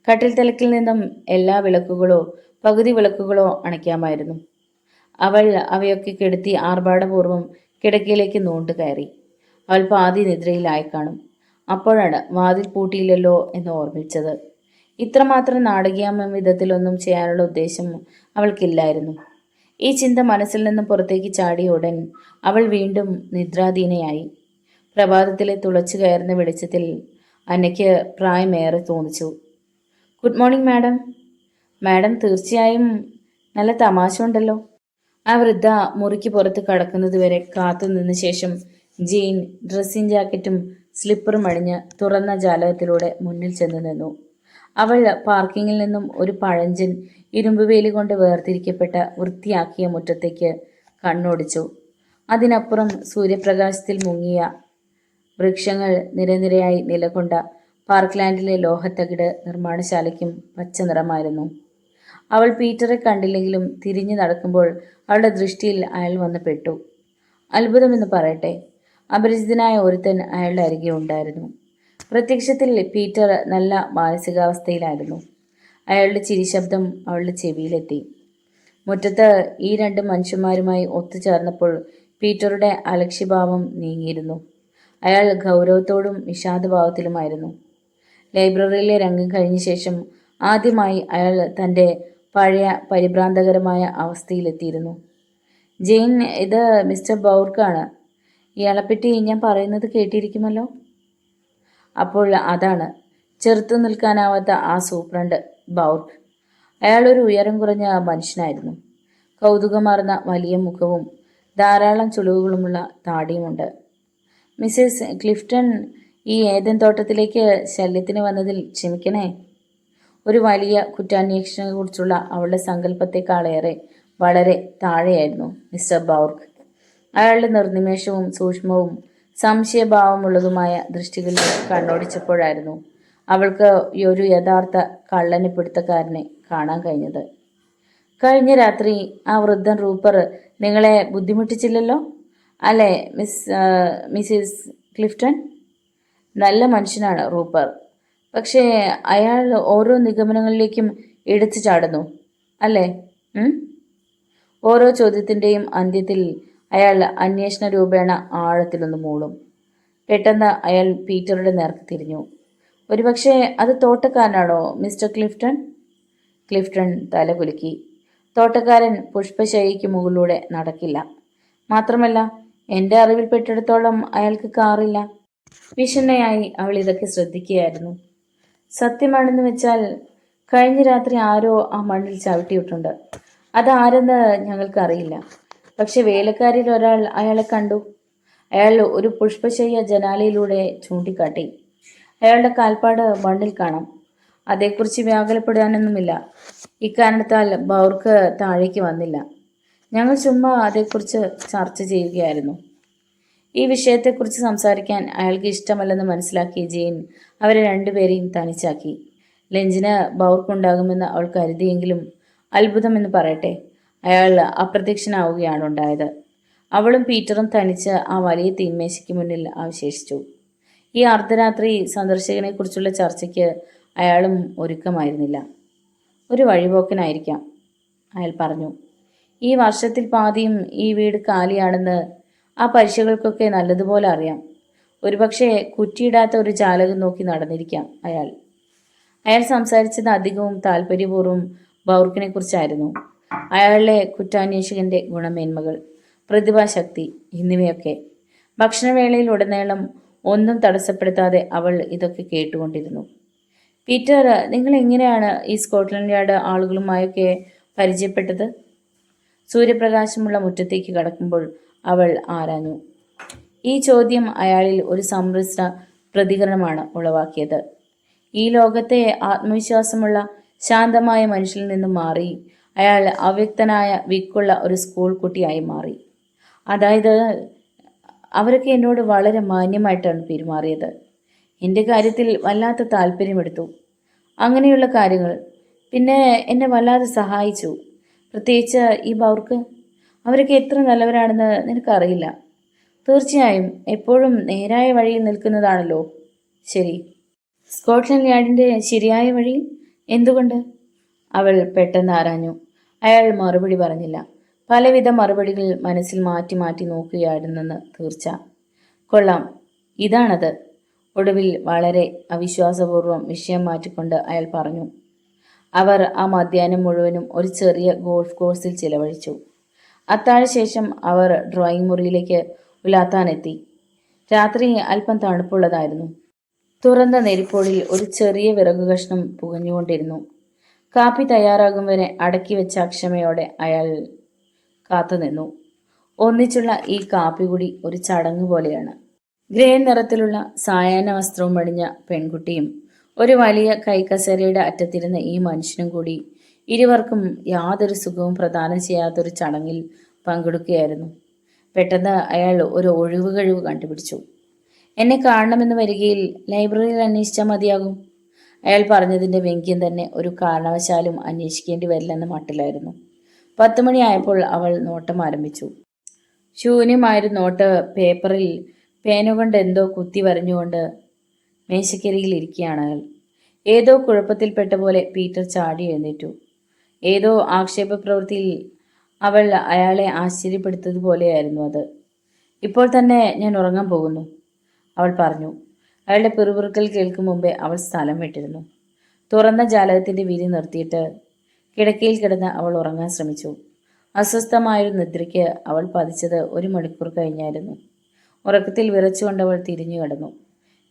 കട്ടിൽ തലക്കിൽ നിന്നും എല്ലാ വിളക്കുകളോ പകുതി വിളക്കുകളോ അണയ്ക്കാമായിരുന്നു. അവൾ അവയൊക്കെ കെടുത്തി ആർഭാടപൂർവ്വം കിടക്കയിലേക്ക് നോണ്ടു കയറി. അവൾ പാതി നിദ്രയിലായി കാണും. അപ്പോഴാണ് വാതിൽ പൂട്ടിയില്ലല്ലോ എന്ന് ഓർമ്മിച്ചത്. ഇത്രമാത്രം നാടകീയമായ വിധത്തിലൊന്നും ചെയ്യാനുള്ള ഉദ്ദേശം അവൾക്കില്ലായിരുന്നു. ഈ ചിന്ത മനസ്സിൽ നിന്നും പുറത്തേക്ക് ചാടിയ ഉടൻ അവൾ വീണ്ടും നിദ്രാധീനയായി. പ്രഭാതത്തിലെ തുളച്ചു കയറുന്ന വെളിച്ചത്തിൽ അന്നയ്ക്ക് പ്രായമേറെ തോന്നിച്ചു. Good morning madam. മാഡം തീർച്ചയായും നല്ല തമാശ ഉണ്ടല്ലോ. ആ വൃദ്ധ മുറിക്ക് പുറത്ത് കടക്കുന്നതുവരെ കാത്തു നിന്ന ശേഷം ജെയിൻ ഡ്രസ്സിംഗ് ജാക്കറ്റും സ്ലിപ്പറും അണിഞ്ഞ് തുറന്ന ജാലകത്തിലൂടെ മുന്നിൽ ചെന്ന് നിന്നു. അവൾ പാർക്കിങ്ങിൽ നിന്നും ഒരു പഴഞ്ചൻ ഇരുമ്പുവേലി കൊണ്ട് വേർതിരിക്കപ്പെട്ട വൃത്തിയാക്കിയ മുറ്റത്തേക്ക് കണ്ണോടിച്ചു. അതിനപ്പുറം സൂര്യപ്രകാശത്തിൽ മുങ്ങിയ വൃക്ഷങ്ങൾ നിരനിരയായി നിലകൊണ്ട പാർക്ക്ലാൻഡിലെ ലോഹത്തകിട് നിർമ്മാണശാലയ്ക്കും പച്ച നിറമായിരുന്നു. അവൾ പീറ്ററെ കണ്ടില്ലെങ്കിലും തിരിഞ്ഞു നടക്കുമ്പോൾ അവളുടെ ദൃഷ്ടിയിൽ അയാൾ വന്ന് പെട്ടു. അത്ഭുതമെന്ന് പറയട്ടെ, അപരിചിതനായ ഒരുത്തൻ അയാളുടെ അരികെ ഉണ്ടായിരുന്നു. പ്രത്യക്ഷത്തിൽ പീറ്റർ നല്ല മാനസികാവസ്ഥയിലായിരുന്നു. അയാളുടെ ചിരിശബ്ദം അവളുടെ ചെവിയിലെത്തി. മുറ്റത്ത് ഈ രണ്ട് മനുഷ്യന്മാരുമായി ഒത്തുചേർന്നപ്പോൾ പീറ്ററുടെ അലക്ഷ്യഭാവം നീങ്ങിയിരുന്നു. അയാൾ ഗൗരവത്തോടും വിഷാദഭാവത്തിലുമായിരുന്നു. ലൈബ്രറിയിലെ രംഗം കഴിഞ്ഞ ശേഷം ആദ്യമായി അയാൾ തൻ്റെ പഴയ പരിഭ്രാന്തകരമായ അവസ്ഥയിലെത്തിയിരുന്നു. ജെയിൻ, ഇത് മിസ്റ്റർ ബൗർക്കാണ്. ഇയാളെപ്പറ്റി ഞാൻ പറയുന്നത് കേട്ടിരിക്കുമല്ലോ. അപ്പോൾ അതാണ് ചെറുത്തു നിൽക്കാനാവാത്ത ആ സൂപ്രണ്ട് ബൗർക്ക്. അയാളൊരു ഉയരം കുറഞ്ഞ മനുഷ്യനായിരുന്നു. കൗതുകമാർന്ന വലിയ മുഖവും ധാരാളം ചുളിവുകളുമുള്ള താടിയുമുണ്ട്. മിസ്സസ് ക്ലിഫ്റ്റൺ, ഈ ഏദൻ തോട്ടത്തിലേക്ക് ശല്യത്തിന് വന്നതിൽ ക്ഷമിക്കണേ. ഒരു വലിയ കുറ്റാന്വേഷണത്തെക്കുറിച്ചുള്ള അവളുടെ സങ്കല്പത്തെക്കാളേറെ വളരെ താഴെയായിരുന്നു മിസ്റ്റർ ബൗർക്ക്. അയാളുടെ നിർനിമേഷവും സൂക്ഷ്മവും സംശയഭാവമുള്ളതുമായ ദൃഷ്ടികളിൽ കണ്ണോടിച്ചപ്പോഴായിരുന്നു അവൾക്ക് ഒരു യഥാർത്ഥ കള്ളനെ പിടുത്തക്കാരനെ കാണാൻ കഴിഞ്ഞത്. കഴിഞ്ഞ രാത്രി ആ വൃദ്ധൻ റൂപ്പർ നിങ്ങളെ ബുദ്ധിമുട്ടിച്ചില്ലല്ലോ അല്ലേ മിസ്സിസ് ക്ലിഫ്റ്റൺ? നല്ല മനുഷ്യനാണ് റൂപ്പർ. പക്ഷേ അയാൾ ഓരോ നിഗമനങ്ങളിലേക്കും എടുത്തു ചാടുന്നു അല്ലേ? ഓരോ ചോദ്യത്തിൻ്റെയും അന്ത്യത്തിൽ അയാൾ അന്വേഷണ രൂപേണ ആഴത്തിലൊന്ന് മൂളും. പെട്ടെന്ന് അയാൾ പീറ്ററുടെ നേർക്ക് തിരിഞ്ഞു. ഒരുപക്ഷെ അത് തോട്ടക്കാരനാണോ മിസ്റ്റർ ക്ലിഫ്റ്റൺ? ക്ലിഫ്റ്റൺ തലകുലുക്കി. തോട്ടക്കാരൻ പുഷ്പശൈലിക്ക് മുകളിലൂടെ നടക്കില്ല. മാത്രമല്ല, എൻ്റെ അറിവിൽപ്പെട്ടിടത്തോളം അയാൾക്ക് കാറില്ല. വിഷണ്ണയായി അവൾ ഇതൊക്കെ ശ്രദ്ധിക്കുകയായിരുന്നു. സത്യമാണെന്ന് വെച്ചാൽ കഴിഞ്ഞ രാത്രി ആരോ ആ മണ്ണിൽ ചവിട്ടിയിട്ടുണ്ട്. അതാരെന്ന് ഞങ്ങൾക്കറിയില്ല. പക്ഷെ വേലക്കാരിൽ ഒരാൾ അയാളെ കണ്ടു. അയാൾ ഒരു പുഷ്പശയ്യ ജനാലയിലൂടെ ചൂണ്ടിക്കാട്ടി. അയാളുടെ കാൽപ്പാട് മണ്ണിൽ കാണാം. അതേക്കുറിച്ച് വ്യാകുലപ്പെടാനൊന്നുമില്ല. ഇക്കാരണത്താൽ ബൗർക്ക് താഴേക്ക് വന്നില്ല. ഞങ്ങൾ ചുമ്മാ അതേക്കുറിച്ച് ചർച്ച ചെയ്യുകയായിരുന്നു. ഈ വിഷയത്തെക്കുറിച്ച് സംസാരിക്കാൻ അയാൾക്ക് ഇഷ്ടമല്ലെന്ന് മനസ്സിലാക്കിയ ജെയിൻ അവരെ രണ്ടുപേരെയും തനിച്ചാക്കി. ലഞ്ചിന് ബൗർക്കുണ്ടാകുമെന്ന് അവൾ കരുതിയെങ്കിലും അത്ഭുതമെന്ന് പറയട്ടെ, അയാൾ അപ്രത്യക്ഷനാവുകയാണ് ഉണ്ടായത്. അവളും പീറ്ററും തനിച്ച് ആ വലിയ തീന്മേശയ്ക്ക് മുന്നിൽ അവശേഷിച്ചു. ഈ അർദ്ധരാത്രി സന്ദർശകനെക്കുറിച്ചുള്ള ചർച്ചയ്ക്ക് അയാളും ഒരുക്കമായിരുന്നില്ല. ഒരു വഴിപോക്കനായിരിക്കാം, അയാൾ പറഞ്ഞു. ഈ വർഷത്തിൽ പാതിയും ഈ വീട് കാലിയാണെന്ന് ആ പരീക്ഷകൾക്കൊക്കെ നല്ലതുപോലെ അറിയാം. ഒരുപക്ഷെ കുറ്റിയിടാത്ത ഒരു ജാലകം നോക്കി നടന്നിരിക്കാം അയാൾ. അയാൾ സംസാരിച്ചത് അധികവും താല്പര്യപൂർവ്വം ബൗർക്കിനെ കുറിച്ചായിരുന്നു. അയാളുടെ കുറ്റാന്വേഷകന്റെ ഗുണമേന്മകൾ, പ്രതിഭാശക്തി എന്നിവയൊക്കെ. ഭക്ഷണവേളയിൽ ഉടനീളം ഒന്നും തടസ്സപ്പെടുത്താതെ അവൾ ഇതൊക്കെ കേട്ടുകൊണ്ടിരുന്നു. പീറ്റർ, നിങ്ങൾ എങ്ങനെയാണ് ഈ സ്കോട്ട്ലൻഡ് യാർഡ് ആളുകളുമായൊക്കെ പരിചയപ്പെട്ടത്? സൂര്യപ്രകാശമുള്ള മുറ്റത്തേക്ക് കടക്കുമ്പോൾ അവൾ ആരാഞ്ഞു. ഈ ചോദ്യം അയാളിൽ ഒരു സമ്മിശ്ര പ്രതികരണമാണ് ഉളവാക്കിയത്. ഈ ലോകത്തെ ആത്മവിശ്വാസമുള്ള ശാന്തമായ മനുഷ്യനിൽ നിന്നും മാറി അയാൾ അവ്യക്തനായ വിക്കുള്ള ഒരു സ്കൂൾ കുട്ടിയായി മാറി. അതായത്, അവരൊക്കെ എന്നോട് വളരെ മാന്യമായിട്ടാണ് പെരുമാറിയത്. എൻ്റെ കാര്യത്തിൽ വല്ലാത്ത താല്പര്യമെടുത്തു. അങ്ങനെയുള്ള കാര്യങ്ങൾ. പിന്നെ എന്നെ വല്ലാതെ സഹായിച്ചു. പ്രത്യേകിച്ച് ഈ ബൗർക്ക്. അവരൊക്കെ എത്ര നല്ലവരാണെന്ന് നിനക്കറിയില്ല. തീർച്ചയായും എപ്പോഴും നേരായ വഴിയിൽ നിൽക്കുന്നതാണല്ലോ ശരി. സ്കോട്ട്ലൻഡ് യാർഡിൻ്റെ ശരിയായ വഴി എന്തുകൊണ്ട്? അവൾ പെട്ടെന്ന് ആരാഞ്ഞു. അയാൾ മറുപടി പറഞ്ഞില്ല. പലവിധ മറുപടികൾ മനസ്സിൽ മാറ്റി മാറ്റി നോക്കുകയായിരുന്നെന്ന് തീർച്ച. കൊള്ളാം, ഇതാണത്. ഒടുവിൽ വളരെ അവിശ്വാസപൂർവ്വം വിഷയം മാറ്റിക്കൊണ്ട് അയാൾ പറഞ്ഞു. അവർ ആ മധ്യാഹ്നം മുഴുവനും ഒരു ചെറിയ ഗോൾഫ് കോഴ്സിൽ ചിലവഴിച്ചു. അത്താഴശേഷം അവർ ഡ്രോയിങ് മുറിയിലേക്ക് ഉലാത്താനെത്തി. രാത്രി അല്പം തണുപ്പുള്ളതായിരുന്നു. തുറന്ന നെരിപ്പോടിൽ ഒരു ചെറിയ വിറകു കഷ്ണം പുകഞ്ഞുകൊണ്ടിരുന്നു. കാപ്പി തയ്യാറാകും വരെ അടക്കി വെച്ച അക്ഷമയോടെ അയാൾ കാത്തുനിന്നു. ഒന്നിച്ചുള്ള ഈ കാപ്പികുടി ഒരു ചടങ്ങ് പോലെയാണ്. ഗ്രേ നിറത്തിലുള്ള സായാഹ്ന വസ്ത്രവും അണിഞ്ഞ പെൺകുട്ടിയും ഒരു വലിയ കൈക്കസേരയുടെ അറ്റത്തിരുന്ന ഈ മനുഷ്യനും കൂടി ഇരുവർക്കും യാതൊരു സുഖവും പ്രദാനം ചെയ്യാത്തൊരു ചടങ്ങിൽ പങ്കെടുക്കുകയായിരുന്നു. പെട്ടെന്ന് അയാൾ ഒരു ഒഴിവ് കഴിവ് കണ്ടുപിടിച്ചു. എന്നെ കാണണമെന്ന് വരികയിൽ ലൈബ്രറിയിൽ അന്വേഷിച്ചാൽ മതിയാകും. അയാൾ പറഞ്ഞതിൻ്റെ വ്യംഗ്യം തന്നെ ഒരു കാരണവശാലും അന്വേഷിക്കേണ്ടി വരില്ലെന്ന മട്ടിലായിരുന്നു. 10 മണിയായപ്പോൾ അവൾ നോട്ടം ആരംഭിച്ചു. ശൂന്യമായൊരു നോട്ട് പേപ്പറിൽ പേനുകൊണ്ട് എന്തോ കുത്തി വരഞ്ഞുകൊണ്ട് മേശക്കരികിൽ ഇരിക്കുകയാണ് അയാൾ. ഏതോ കുഴപ്പത്തിൽപ്പെട്ട പോലെ പീറ്റർ ചാടി എഴുന്നേറ്റു. ഏതോ ആക്ഷേപപ്രവൃത്തിയിൽ അവൾ അയാളെ ആശ്ചര്യപ്പെടുത്തതുപോലെയായിരുന്നു അത്. ഇപ്പോൾ തന്നെ ഞാൻ ഉറങ്ങാൻ പോകുന്നു, അവൾ പറഞ്ഞു. അയാളുടെ പിറുപിറുക്കൽ കേൾക്കും മുമ്പേ അവൾ സ്ഥലം വിട്ടിരുന്നു. തുറന്ന ജാലകത്തിൻ്റെ വിരി നിർത്തിയിട്ട് കിടക്കയിൽ കിടന്ന് അവൾ ഉറങ്ങാൻ ശ്രമിച്ചു. അസ്വസ്ഥമായൊരു നിദ്രയ്ക്ക് അവൾ പതിച്ചത് 1 മണിക്കൂർ കഴിഞ്ഞായിരുന്നു. ഉറക്കത്തിൽ വിറച്ചുകൊണ്ടവൾ തിരിഞ്ഞു കിടന്നു.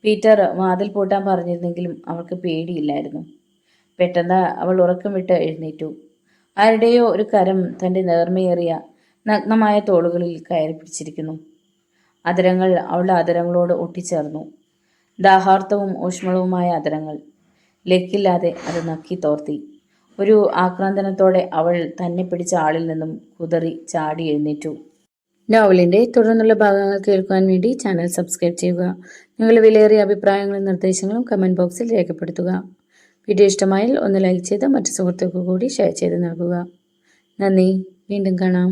പീറ്റർ വാതിൽ പൂട്ടാൻ പറഞ്ഞിരുന്നെങ്കിലും അവൾക്ക് പേടിയില്ലായിരുന്നു. പെട്ടെന്ന് അവൾ ഉറക്കം വിട്ട് എഴുന്നേറ്റു. ആരുടെയോ ഒരു കരം തൻ്റെ നേർമയേറിയ നഗ്നമായ തോളുകളിൽ കയറി പിടിച്ചിരിക്കുന്നു. അതരങ്ങൾ അവളുടെ അതരങ്ങളോട് ഒട്ടിച്ചേർന്നു. ദാഹാർത്തവും ഊഷ്മളവുമായ അതരങ്ങൾ. ലക്കില്ലാതെ അത് നക്കി തോർത്തി. ഒരു ആക്രാന്തനത്തോടെ അവൾ തന്നെ പിടിച്ച ആളിൽ നിന്നും കുതറി ചാടി എഴുന്നേറ്റു. നോവലിൻ്റെ തുടർന്നുള്ള ഭാഗങ്ങൾ കേൾക്കുവാൻ വേണ്ടി ചാനൽ സബ്സ്ക്രൈബ് ചെയ്യുക. നിങ്ങളുടെ വിലയേറിയ അഭിപ്രായങ്ങളും നിർദ്ദേശങ്ങളും കമൻറ്റ് ബോക്സിൽ രേഖപ്പെടുത്തുക. വീഡിയോ ഇഷ്ടമായാൽ ഒന്ന് ലൈക്ക് ചെയ്ത് മറ്റു സുഹൃത്തുക്കൾക്ക് കൂടി ഷെയർ ചെയ്ത് നൽകുക. നന്ദി. വീണ്ടും കാണാം.